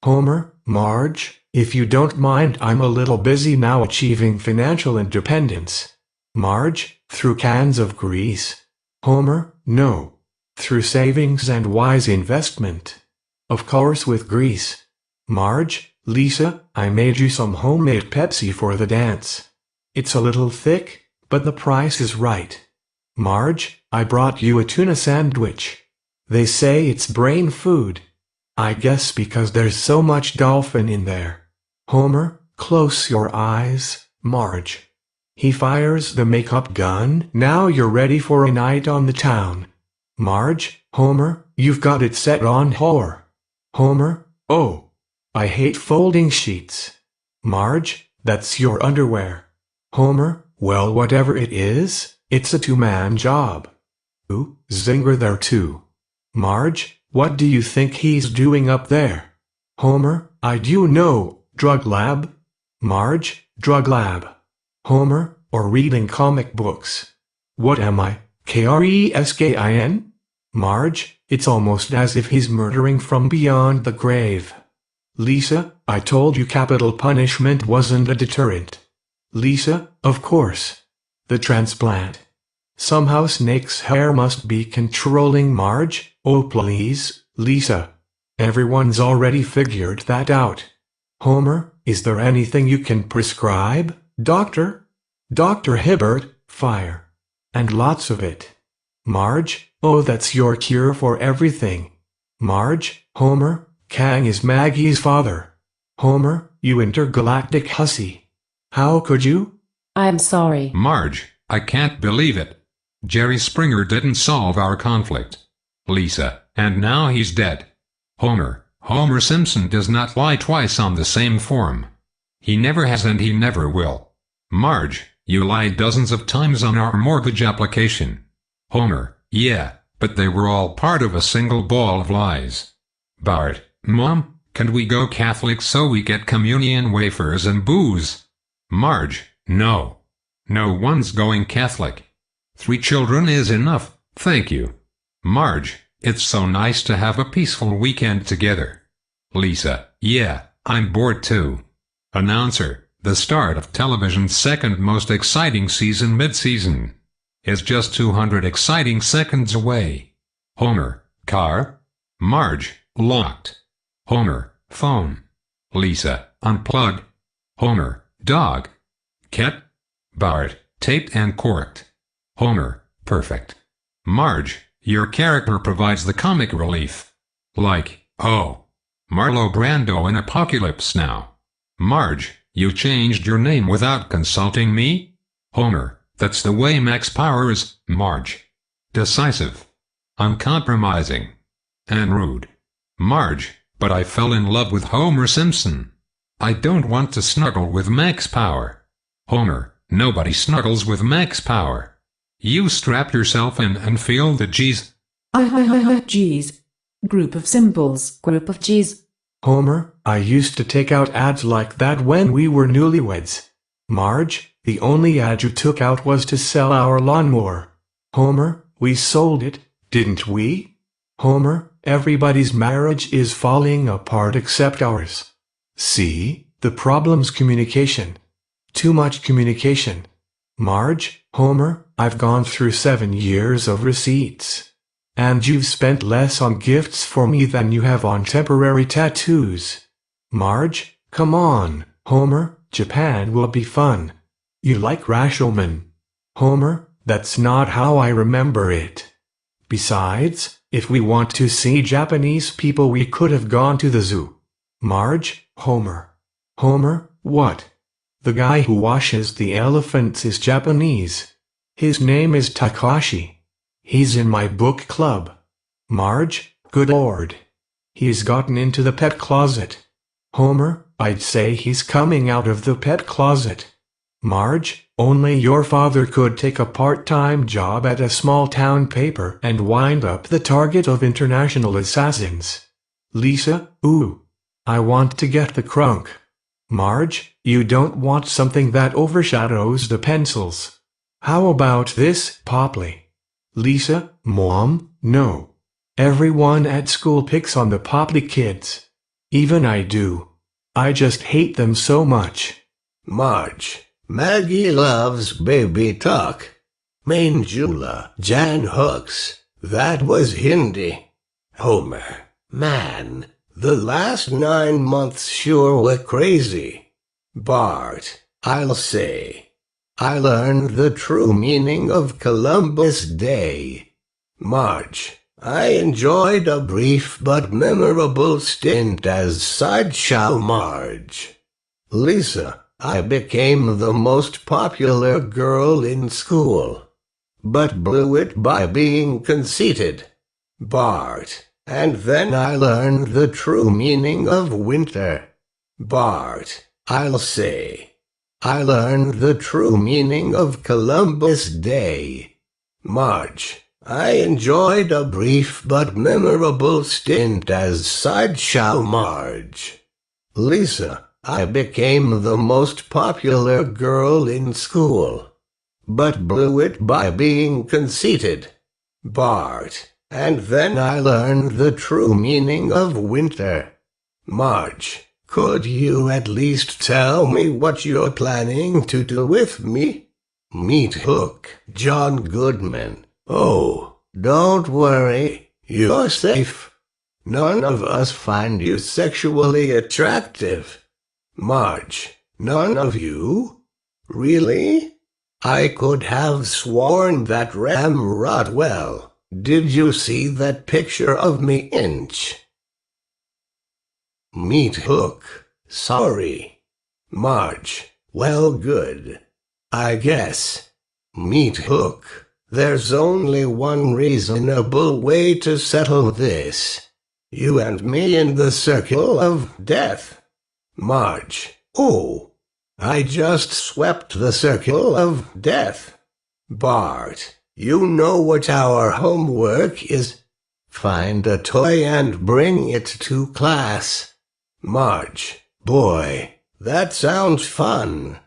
Homer, Marge, if you don't mind, I'm a little busy now achieving financial independence. Marge, through cans of grease. Homer, no. Through savings and wise investment. Of course with grease. Marge, Lisa, I made you some homemade Pepsi for the dance. It's a little thick, but the price is right. Marge, I brought you a tuna sandwich. They say it's brain food. I guess because there's so much dolphin in there. Homer, close your eyes, Marge. He fires the makeup gun. Now you're ready for a night on the town. Marge, Homer, you've got it set on whore. Homer, oh. I hate folding sheets. Marge, that's your underwear. Homer, well, whatever it is, it's a two-man job. Ooh, zinger there too. Marge, what do you think he's doing up there? Homer, I do know, drug lab. Marge, drug lab. Homer, or reading comic books? What am I, Kreskin? Marge, it's almost as if he's murdering from beyond the grave. Lisa, I told you capital punishment wasn't a deterrent. Lisa, of course. The transplant. Somehow Snake's hair must be controlling Marge. Oh please, Lisa. Everyone's already figured that out. Homer, is there anything you can prescribe, Doctor? Dr. Hibbert, fire. And lots of it. Marge, oh that's your cure for everything. Marge, Homer, Kang is Maggie's father. Homer, you intergalactic hussy. How could you? I'm sorry. Marge, I can't believe it. Jerry Springer didn't solve our conflict. Lisa, and now he's dead. Homer Simpson does not lie twice on the same form. He never has and he never will. Marge, you lied dozens of times on our mortgage application. Homer, yeah, but they were all part of a single ball of lies. Bart, Mom, can we go Catholic so we get communion wafers and booze? Marge, no. No one's going Catholic. 3 children is enough, thank you. Marge, it's so nice to have a peaceful weekend together. Lisa, yeah, I'm bored too. Announcer, the start of television's second most exciting season mid-season is just 200 exciting seconds away. Homer, car. Marge, locked. Homer, phone. Lisa, unplugged. Homer, dog. Cat. Bart, taped and corked. Homer, perfect. Marge, your character provides the comic relief. Like, oh, Marlo Brando in Apocalypse Now. Marge, you changed your name without consulting me? Homer, that's the way Max Power is. Marge, decisive, uncompromising, and rude. Marge, but I fell in love with Homer Simpson. I don't want to snuggle with Max Power. Homer, nobody snuggles with Max Power. You strap yourself in and feel the G's. G's. Group of symbols. Group of G's. Homer, I used to take out ads like that when we were newlyweds. Marge, the only ad you took out was to sell our lawnmower. Homer, we sold it, didn't we? Homer, everybody's marriage is falling apart except ours. See, the problem's communication. Too much communication. Marge, Homer, I've gone through 7 years of receipts. And you've spent less on gifts for me than you have on temporary tattoos. Marge, come on, Homer, Japan will be fun. You like Rashomon. Homer, that's not how I remember it. Besides, if we want to see Japanese people we could have gone to the zoo. Marge, Homer. Homer, what? The guy who washes the elephants is Japanese. His name is Takashi. He's in my book club. Marge, good lord. He's gotten into the pet closet. Homer, I'd say he's coming out of the pet closet. Marge, only your father could take a part-time job at a small-town paper and wind up the target of international assassins. Lisa, ooh. I want to get the crunk. Marge, you don't want something that overshadows the pencils. How about this, Popley? Lisa, Mom, no. Everyone at school picks on the Popley kids. Even I do. I just hate them so much. Marge, Maggie loves baby talk. Manjula, Jan Hooks, that was Hindi. Homer, man, the last 9 months sure were crazy. Bart, I'll say, I learned the true meaning of Columbus Day. Marge, I enjoyed a brief but memorable stint as Sideshow Marge. Lisa, I became the most popular girl in school, but blew it by being conceited. Bart, and then I learned the true meaning of winter. Bart, I'll say, I learned the true meaning of Columbus Day. Marge, I enjoyed a brief but memorable stint as Sideshow Marge. Lisa, I became the most popular girl in school, but blew it by being conceited. Bart, and then I learned the true meaning of winter. Marge, could you at least tell me what you're planning to do with me? Meet Hook, John Goodman. Oh, don't worry, you're safe. None of us find you sexually attractive. Marge, none of you? Really? I could have sworn that Ram Rodwell. Did you see that picture of me, Inch? Meet Hook. Sorry. Marge, well, good. I guess. Meet Hook. There's only one reasonable way to settle this. You and me in the circle of death. Marge, oh, I just swept the circle of death. Bart, you know what our homework is? Find a toy and bring it to class. Marge, boy, that sounds fun.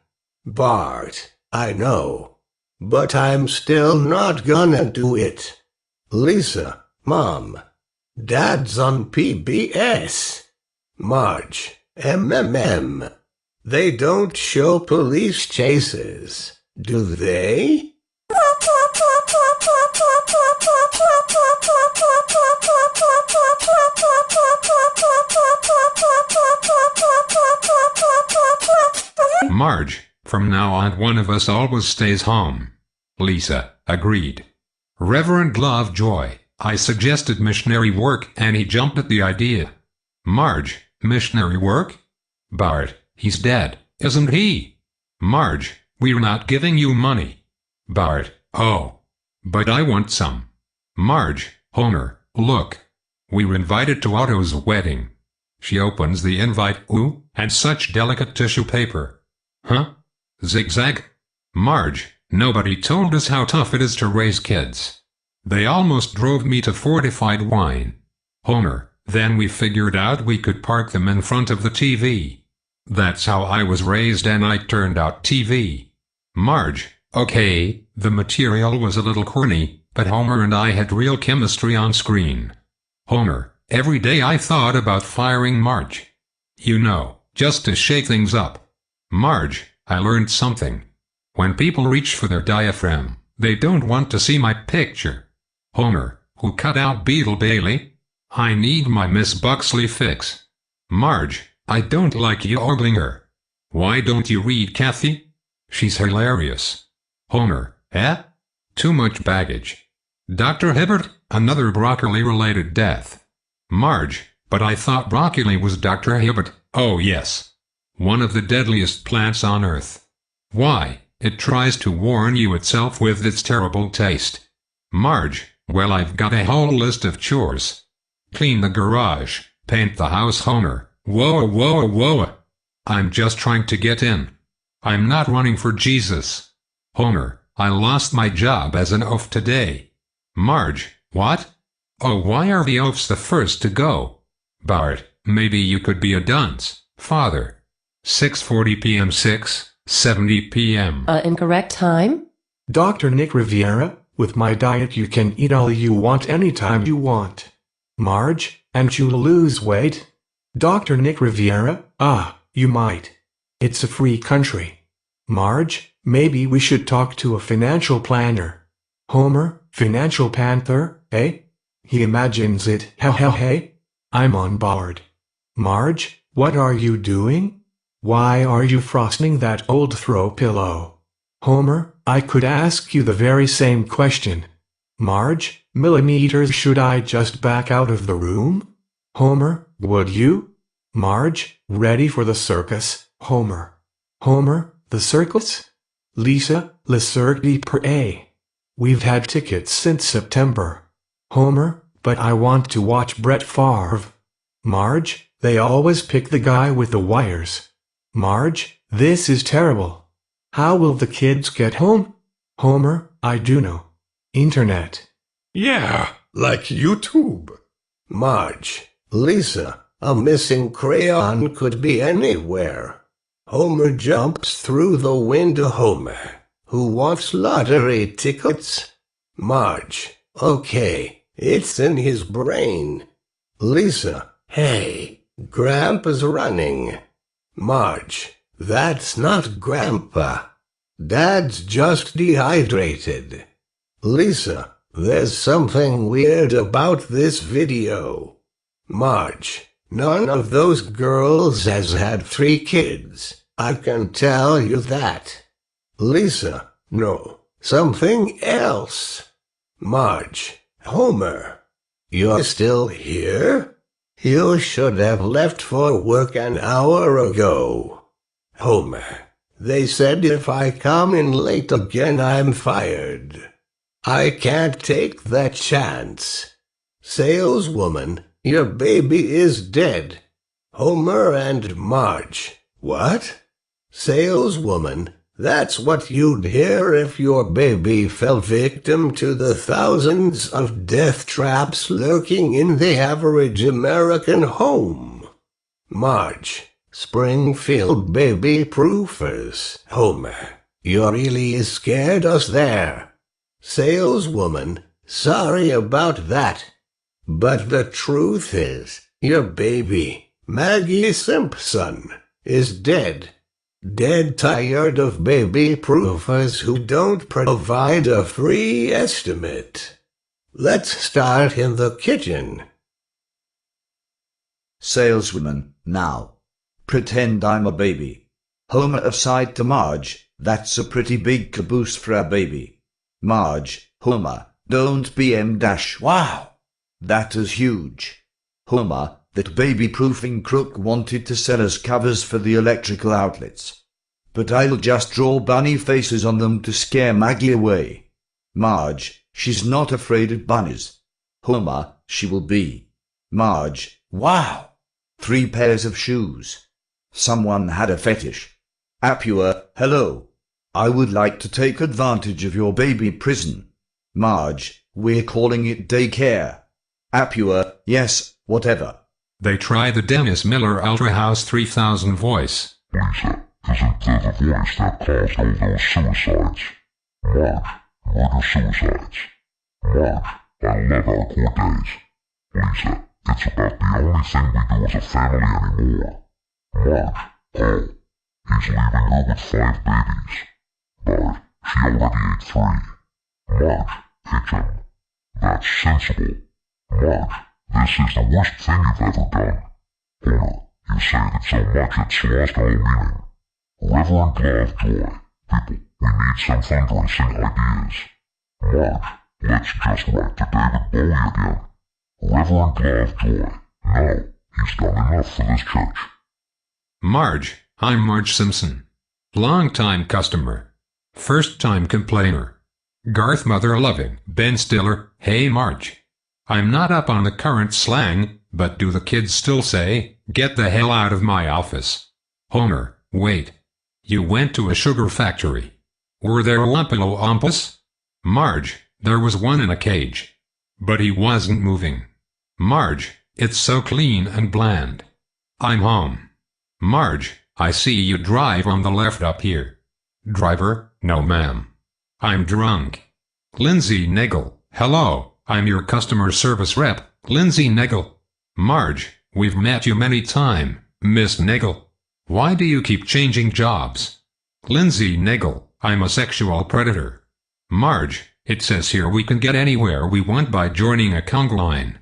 Bart, I know, but I'm still not gonna do it. Lisa, Mom, Dad's on PBS. Marge, MMM. They don't show police chases, do they? Marge, from now on one of us always stays home. Lisa, agreed. Reverend Lovejoy, I suggested missionary work and he jumped at the idea. Marge, missionary work? Bart, he's dead, isn't he? Marge, we're not giving you money. Bart, oh. But I want some. Marge, Homer, look. We were invited to Otto's wedding. She opens the invite, ooh, and such delicate tissue paper. Huh? Zigzag? Marge, nobody told us how tough it is to raise kids. They almost drove me to fortified wine. Homer, then we figured out we could park them in front of the TV. That's how I was raised and I turned out TV. Marge, okay, the material was a little corny, but Homer and I had real chemistry on screen. Homer, every day I thought about firing Marge. You know, just to shake things up. Marge, I learned something. When people reach for their diaphragm, they don't want to see my picture. Homer, who cut out Beetle Bailey? I need my Miss Buxley fix. Marge, I don't like you ogling her. Why don't you read Kathy? She's hilarious. Homer, eh? Too much baggage. Dr. Hibbert, another broccoli-related death. Marge, but I thought broccoli was Dr. Hibbert. Oh yes. One of the deadliest plants on earth. Why, it tries to warn you itself with its terrible taste. Marge, well, I've got a whole list of chores. Clean the garage, paint the house. Homer, whoa, whoa, whoa. I'm just trying to get in. I'm not running for Jesus. Homer, I lost my job as an oaf today. Marge, what? Oh, why are the oafs the first to go? Bart, maybe you could be a dunce, father. 6:40 p.m. 6:70 p.m. Incorrect time? Dr. Nick Riviera, with my diet you can eat all you want anytime you want. Marge, and you'll lose weight? Dr. Nick Riviera, you might. It's a free country. Marge, maybe we should talk to a financial planner. Homer, financial panther, eh? He imagines it, hey? I'm on board. Marge, what are you doing? Why are you frosting that old throw pillow? Homer, I could ask you the very same question. Marge, millimeters, should I just back out of the room? Homer, would you? Marge, ready for the circus, Homer. Homer, the circus? Lisa, le cirque per a. We've had tickets since September. Homer, but I want to watch Brett Favre. Marge, they always pick the guy with the wires. Marge, this is terrible. How will the kids get home? Homer, I do know. Internet. Yeah, like YouTube. Marge, Lisa, A missing crayon could be anywhere. Homer jumps through the window. Homer, who wants lottery tickets? Marge, okay, it's in his brain. Lisa, hey, Grandpa's running. Marge, that's not Grandpa. Dad's just dehydrated. Lisa, there's something weird about this video. Marge, none of those girls has had 3 kids, I can tell you that. Lisa, no, something else. Marge, Homer, you're still here? You should have left for work an hour ago. Homer, they said if I come in late again I'm fired. I can't take that chance. Saleswoman, your baby is dead. Homer and Marge, what? Saleswoman, that's what you'd hear if your baby fell victim to the thousands of death traps lurking in the average American home. Marge, Springfield baby proofers. Homer, you really scared us there. Saleswoman, sorry about that. But the truth is, your baby, Maggie Simpson, is dead. Dead tired of baby proofers who don't provide a free estimate. Let's start in the kitchen. Saleswoman, now. Pretend I'm a baby. Homer aside to Marge, that's a pretty big caboose for a baby. Marge, Homer, don't be wow. That is huge. Homer, that baby-proofing crook wanted to sell us covers for the electrical outlets. But I'll just draw bunny faces on them to scare Maggie away. Marge, she's not afraid of bunnies. Homer, she will be. Marge, wow. 3 pairs of shoes. Someone had a fetish. Apua, hello. I would like to take advantage of your baby prison. Marge, we're calling it daycare. Apua, yes, whatever. They try the Dennis Miller Ultra House 3000 voice. Lisa, isn't that the voice that caused all those suicides? Marge, murder suicides. Marge, I love our court days. Lisa, it's about the only thing we do as a family anymore. Marge, Paul, he's leaving her with 5 babies. Bart, she already ate 3. Marge, kitchen. That's sensible. Marge, this is the worst thing you've ever done. Homer, you say that so much it's lost all meaning. Reverend Lovejoy, people, we need some fundraising ideas. Marge, let's just write to David Bowie again. Reverend Lovejoy, no, he's done enough for this church. Marge, I'm Marge Simpson. Long-time customer. First-time complainer. Garth mother-loving Ben Stiller, hey Marge. I'm not up on the current slang, but do the kids still say, get the hell out of my office? Homer, wait. You went to a sugar factory. Were there Wumpa-lo-Oompas? Marge, there was one in a cage. But he wasn't moving. Marge, it's so clean and bland. I'm home. Marge, I see you drive on the left up here. Driver, no ma'am. I'm drunk. Lindsay Nagel, hello, I'm your customer service rep, Lindsay Nagel. Marge, we've met you many times, Miss Nagel. Why do you keep changing jobs? Lindsay Nagel, I'm a sexual predator. Marge, it says here we can get anywhere we want by joining a conga line.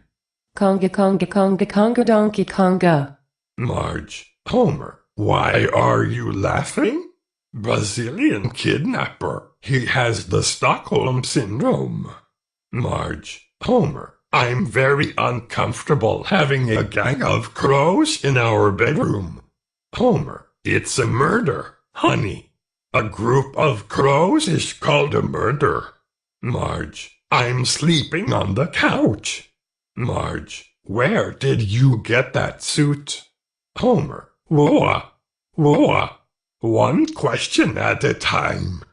Conga conga conga conga donkey conga. Marge, Homer, why are you laughing? Brazilian kidnapper. He has the Stockholm Syndrome. Marge, Homer, I'm very uncomfortable having a gang of crows in our bedroom. Homer, it's a murder, honey. A group of crows is called a murder. Marge, I'm sleeping on the couch. Marge, where did you get that suit? Homer, whoa, whoa. One question at a time.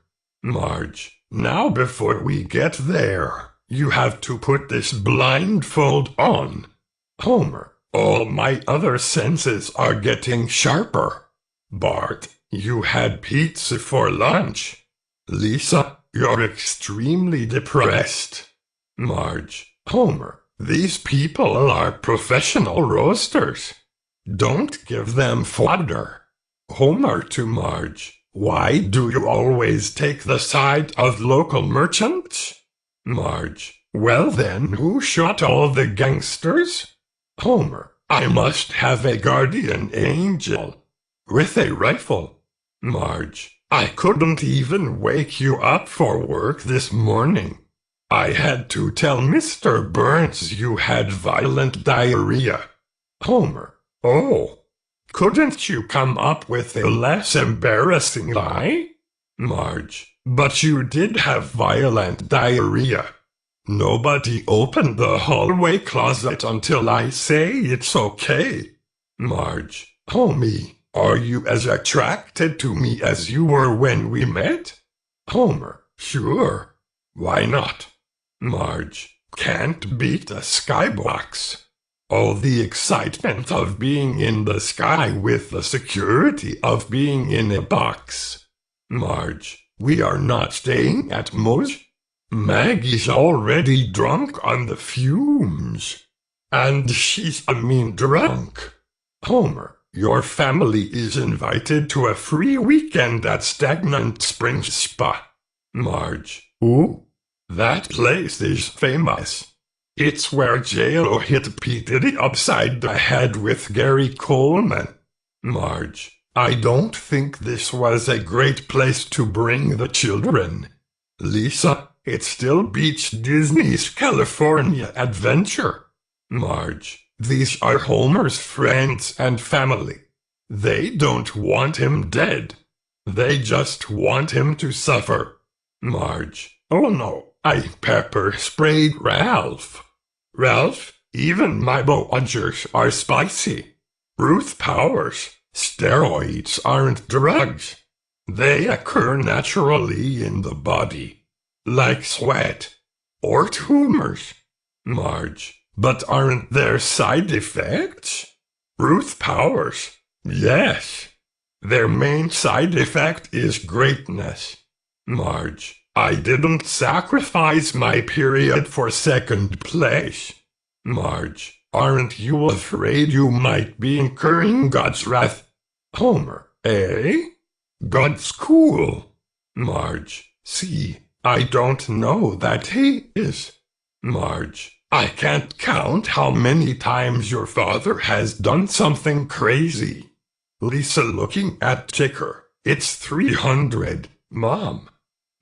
Marge, now before we get there, you have to put this blindfold on. Homer, All my other senses are getting sharper. Bart, you had pizza for lunch. Lisa, you're extremely depressed. Marge, Homer, these people are professional roasters. Don't give them fodder. Homer to Marge, why do you always take the side of local merchants? Marge, well then, who shot all the gangsters? Homer, I must have a guardian angel with a rifle. Marge, I couldn't even wake you up for work this morning. I had to tell Mr. Burns you had violent diarrhea. Homer, oh, couldn't you come up with a less embarrassing lie? Marge, but you did have violent diarrhea. Nobody opened the hallway closet until I say it's okay. Marge, homie, are you as attracted to me as you were when we met? Homer, sure. Why not? Marge, can't beat a skybox. All the excitement of being in the sky with the security of being in a box. Marge, we are not staying at Moe's. Maggie's already drunk on the fumes. And she's a mean drunk. Homer, your family is invited to a free weekend at Stagnant Springs Spa. Marge, ooh, that place is famous. It's where J.Lo hit P. Diddy upside the head with Gary Coleman. Marge, I don't think this was a great place to bring the children. Lisa, it still beats Disney's California Adventure. Marge, these are Homer's friends and family. They don't want him dead. They just want him to suffer. Marge, oh no, I pepper sprayed Ralph. Ralph, even my bludgers are spicy. Ruth Powers, steroids aren't drugs. They occur naturally in the body, like sweat or tumors. Marge, but aren't there side effects? Ruth Powers, yes. Their main side effect is greatness. Marge, I didn't sacrifice my period for second place. Marge, aren't you afraid you might be incurring God's wrath? Homer, eh? God's cool. Marge, see, I don't know that he is. Marge, I can't count how many times your father has done something crazy. Lisa looking at ticker, it's 300, Mom.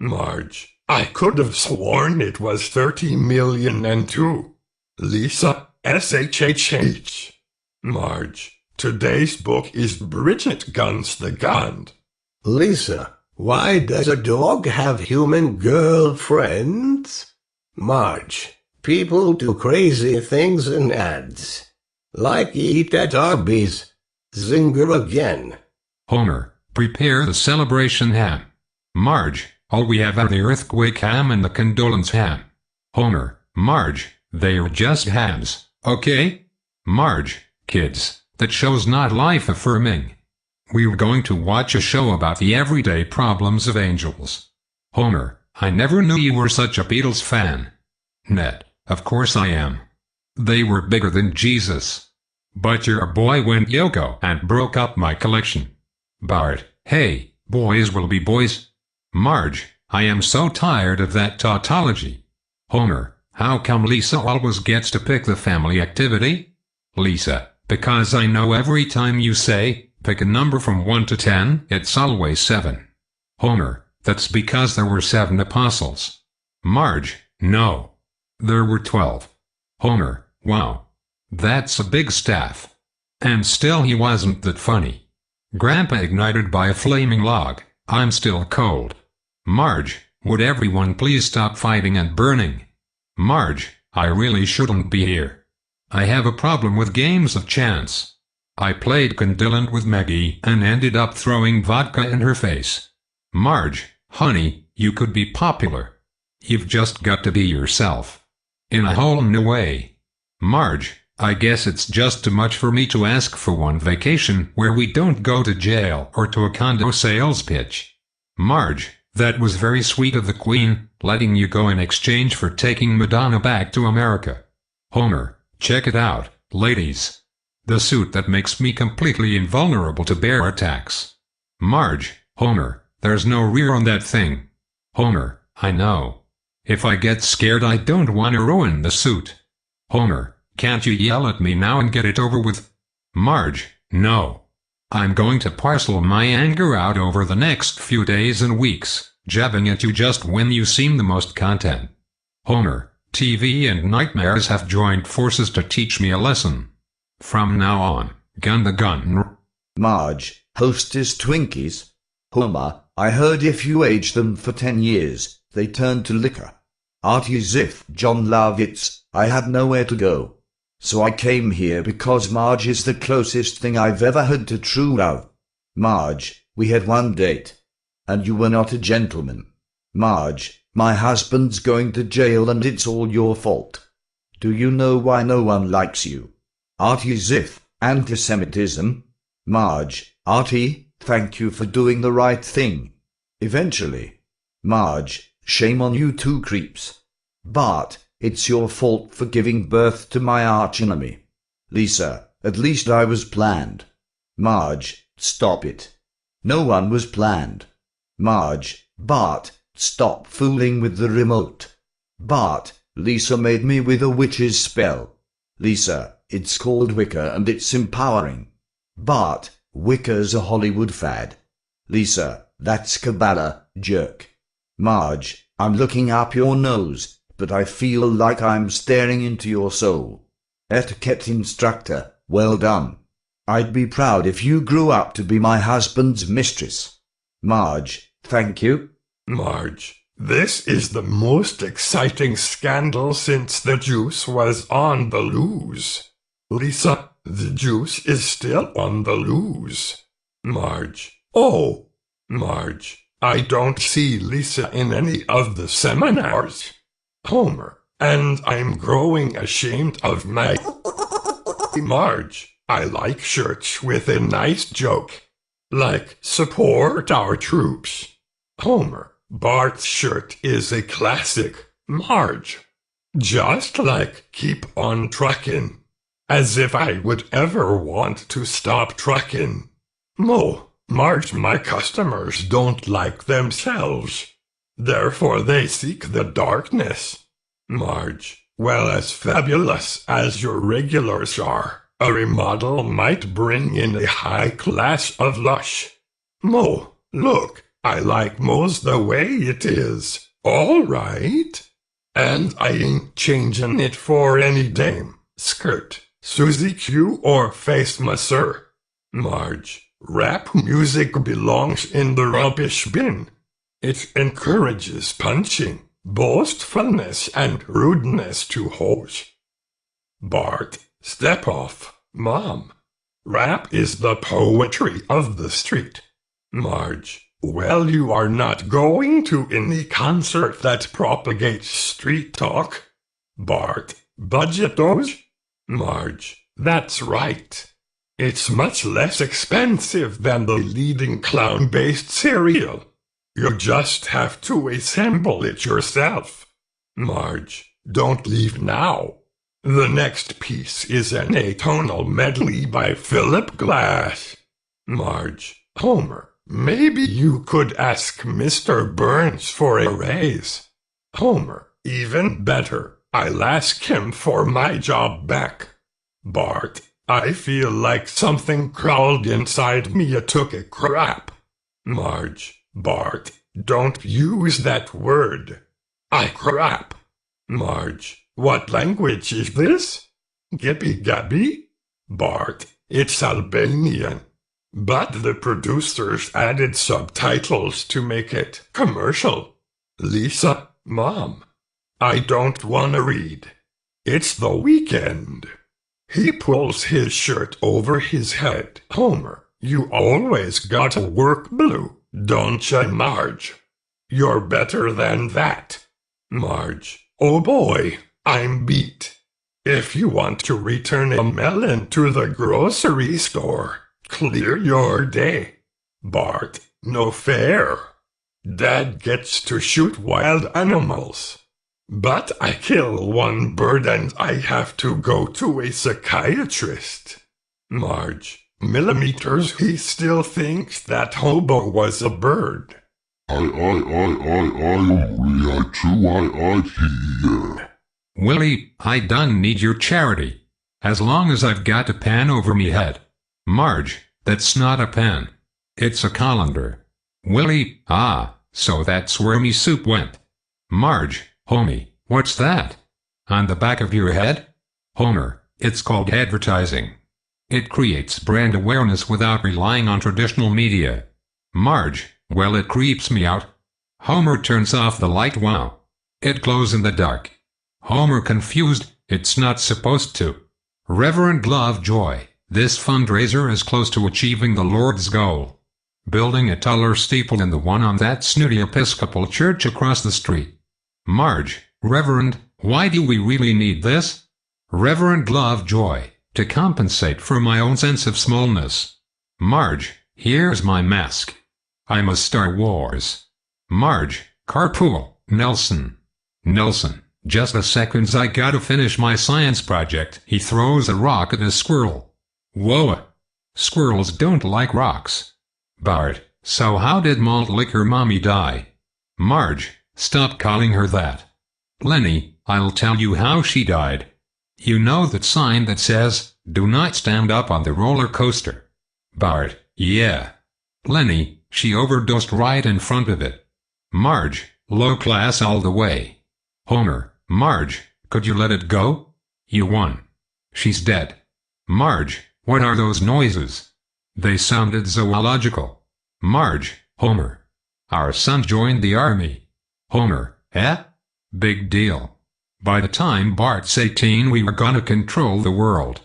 Marge, I could have sworn it was 30,000,002. Lisa, SHHH. Marge, today's book is Bridget Guns the Gun. Lisa, why does a dog have human girlfriends? Marge, people do crazy things in ads. Like eat at Arby's. Zinger again. Homer, prepare the celebration ham. Marge, all we have are the earthquake ham and the condolence ham. Homer, Marge, they're just hams, okay? Marge, kids, that show's not life-affirming. We're going to watch a show about the everyday problems of angels. Homer, I never knew you were such a Beatles fan. Ned, of course I am. They were bigger than Jesus. But your boy went yo-go and broke up my collection. Bart, hey, boys will be boys. Marge, I am so tired of that tautology. Homer, how come Lisa always gets to pick the family activity? Lisa, because I know every time you say, pick a number from 1 to 10, it's always 7. Homer, that's because there were 7 apostles. Marge, no. There were 12. Homer, wow. That's a big staff. And still he wasn't that funny. Grandpa ignited by a flaming log, I'm still cold. Marge, would everyone please stop fighting and burning? Marge, I really shouldn't be here. I have a problem with games of chance. I played Condolent with Maggie and ended up throwing vodka in her face. Marge, honey, you could be popular. You've just got to be yourself. In a whole new way. Marge, I guess it's just too much for me to ask for one vacation where we don't go to jail or to a condo sales pitch. Marge, that was very sweet of the Queen, letting you go in exchange for taking Madonna back to America. Homer, check it out, ladies. The suit that makes me completely invulnerable to bear attacks. Marge, Homer, there's no rear on that thing. Homer, I know. If I get scared, I don't want to ruin the suit. Homer, can't you yell at me now and get it over with? Marge, no. I'm going to parcel my anger out over the next few days and weeks, jabbing at you just when you seem the most content. Homer, TV and nightmares have joined forces to teach me a lesson. From now on, gun the gun. Marge, hostess Twinkies. Homer, I heard if you age them for 10 years, they turn to liquor. Artie Ziff, John Lovitz, I had nowhere to go. So I came here because Marge is the closest thing I've ever had to true love. Marge, we had one date. And you were not a gentleman. Marge, my husband's going to jail and it's all your fault. Do you know why no one likes you? Artie Ziff, antisemitism. Marge, Artie, thank you for doing the right thing. Eventually. Marge, shame on you two creeps. Bart, it's your fault for giving birth to my archenemy. Lisa, at least I was planned. Marge, stop it. No one was planned. Marge, Bart, stop fooling with the remote. Bart, Lisa made me with a witch's spell. Lisa, it's called Wicca and it's empowering. Bart, Wicca's a Hollywood fad. Lisa, that's Kabbalah, jerk. Marge, I'm looking up your nose, but I feel like I'm staring into your soul. Etiquette instructor, well done. I'd be proud if you grew up to be my husband's mistress. Marge, thank you. Marge, this is the most exciting scandal since the juice was on the loose. Lisa, the juice is still on the loose. Marge, oh, Marge, I don't see Lisa in any of the seminars. Homer, and I'm growing ashamed of my... Marge, I like shirts with a nice joke. Like, support our troops. Homer, Bart's shirt is a classic. Marge, just like keep on truckin'. As if I would ever want to stop truckin'. Marge, my customers don't like themselves. Therefore they seek the darkness. Marge, well, as fabulous as your regulars are, a remodel might bring in a high class of lush. Look, I like Mo's the way it is, all right. And I ain't changing it for any dame, skirt, Susie Q or face masser. Marge, rap music belongs in the rubbish bin. It encourages punching, boastfulness, and rudeness to hoes. Bart, step off, Mom. Rap is the poetry of the street. Marge, well, you are not going to any concert that propagates street talk. Bart, budgetos? Marge, that's right. It's much less expensive than the leading clown-based cereal. You just have to assemble it yourself. Marge, don't leave now. The next piece is an atonal medley by Philip Glass. Marge, Homer, maybe you could ask Mr. Burns for a raise. Homer, even better, I'll ask him for my job back. Bart, I feel like something crawled inside me and took a crap. Marge, Bart, don't use that word. I crap. Marge, what language is this? Gibby Gabby? Bart, it's Albanian. But the producers added subtitles to make it commercial. Lisa, Mom, I don't want to read. It's the weekend. He pulls his shirt over his head. Homer, you always gotta work blue, don't ya, Marge? You're better than that. Marge, oh boy, I'm beat. If you want to return a melon to the grocery store, clear your day. Bart, no fair. Dad gets to shoot wild animals. But I kill one bird and I have to go to a psychiatrist. Marge, millimeters, he still thinks that hobo was a bird. here. Willie, I done need your charity. As long as I've got a pan over me head. Marge, that's not a pan. It's a colander. Willie, so that's where me soup went. Marge, homie, what's that? On the back of your head? Homer, it's called advertising. It creates brand awareness without relying on traditional media. Marge, well, it creeps me out. Homer turns off the light. Wow. It glows in the dark. Homer confused, it's not supposed to. Reverend Lovejoy, this fundraiser is close to achieving the Lord's goal. Building a taller steeple than the one on that snooty Episcopal church across the street. Marge, Reverend, why do we really need this? Reverend Lovejoy, to compensate for my own sense of smallness. Marge, here's my mask. I'm a Star Wars. Marge, carpool, Nelson. Nelson, just a second, I gotta finish my science project. He throws a rock at a squirrel. Whoa. Squirrels don't like rocks. Bart, so how did malt liquor mommy die? Marge, stop calling her that. Lenny, I'll tell you how she died. You know that sign that says, do not stand up on the roller coaster. Bart, yeah. Lenny, she overdosed right in front of it. Marge, low class all the way. Homer, Marge, could you let it go? You won. She's dead. Marge, what are those noises? They sounded zoological. Marge, Homer. Our son joined the army. Homer, eh? Big deal. By the time Bart's 18, we were gonna control the world.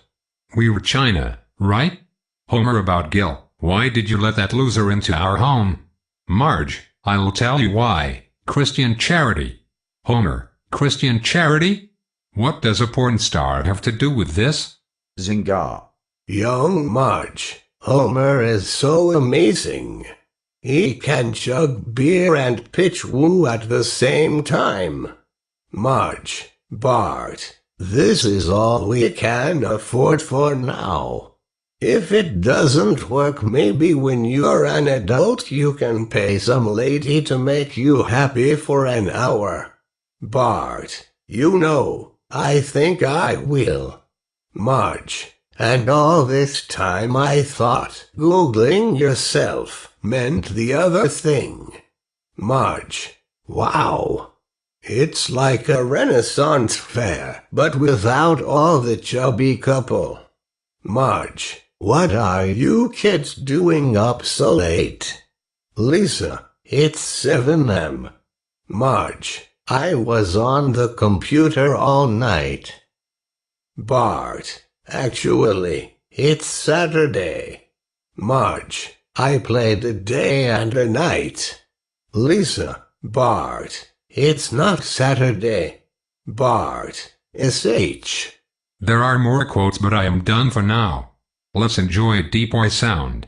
We were China, right? Homer, about Gil. Why did you let that loser into our home? Marge, I'll tell you why. Christian charity. Homer, Christian charity? What does a porn star have to do with this? Zingar. Young Marge, Homer is so amazing. He can chug beer and pitch woo at the same time. Marge, Bart, this is all we can afford for now. If it doesn't work, maybe when you're an adult you can pay some lady to make you happy for an hour. Bart, you know, I think I will. Marge, and all this time I thought Googling yourself meant the other thing. Marge, wow. It's like a Renaissance fair, but without all the chubby couple. Marge, what are you kids doing up so late? Lisa, it's 7 a.m. Marge, I was on the computer all night. Bart, actually, it's Saturday. Marge, I played a day and a night. Lisa, Bart, it's not Saturday. Bart, SH. There are more quotes, but I am done for now. Let's enjoy a deep boy sound.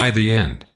By the end,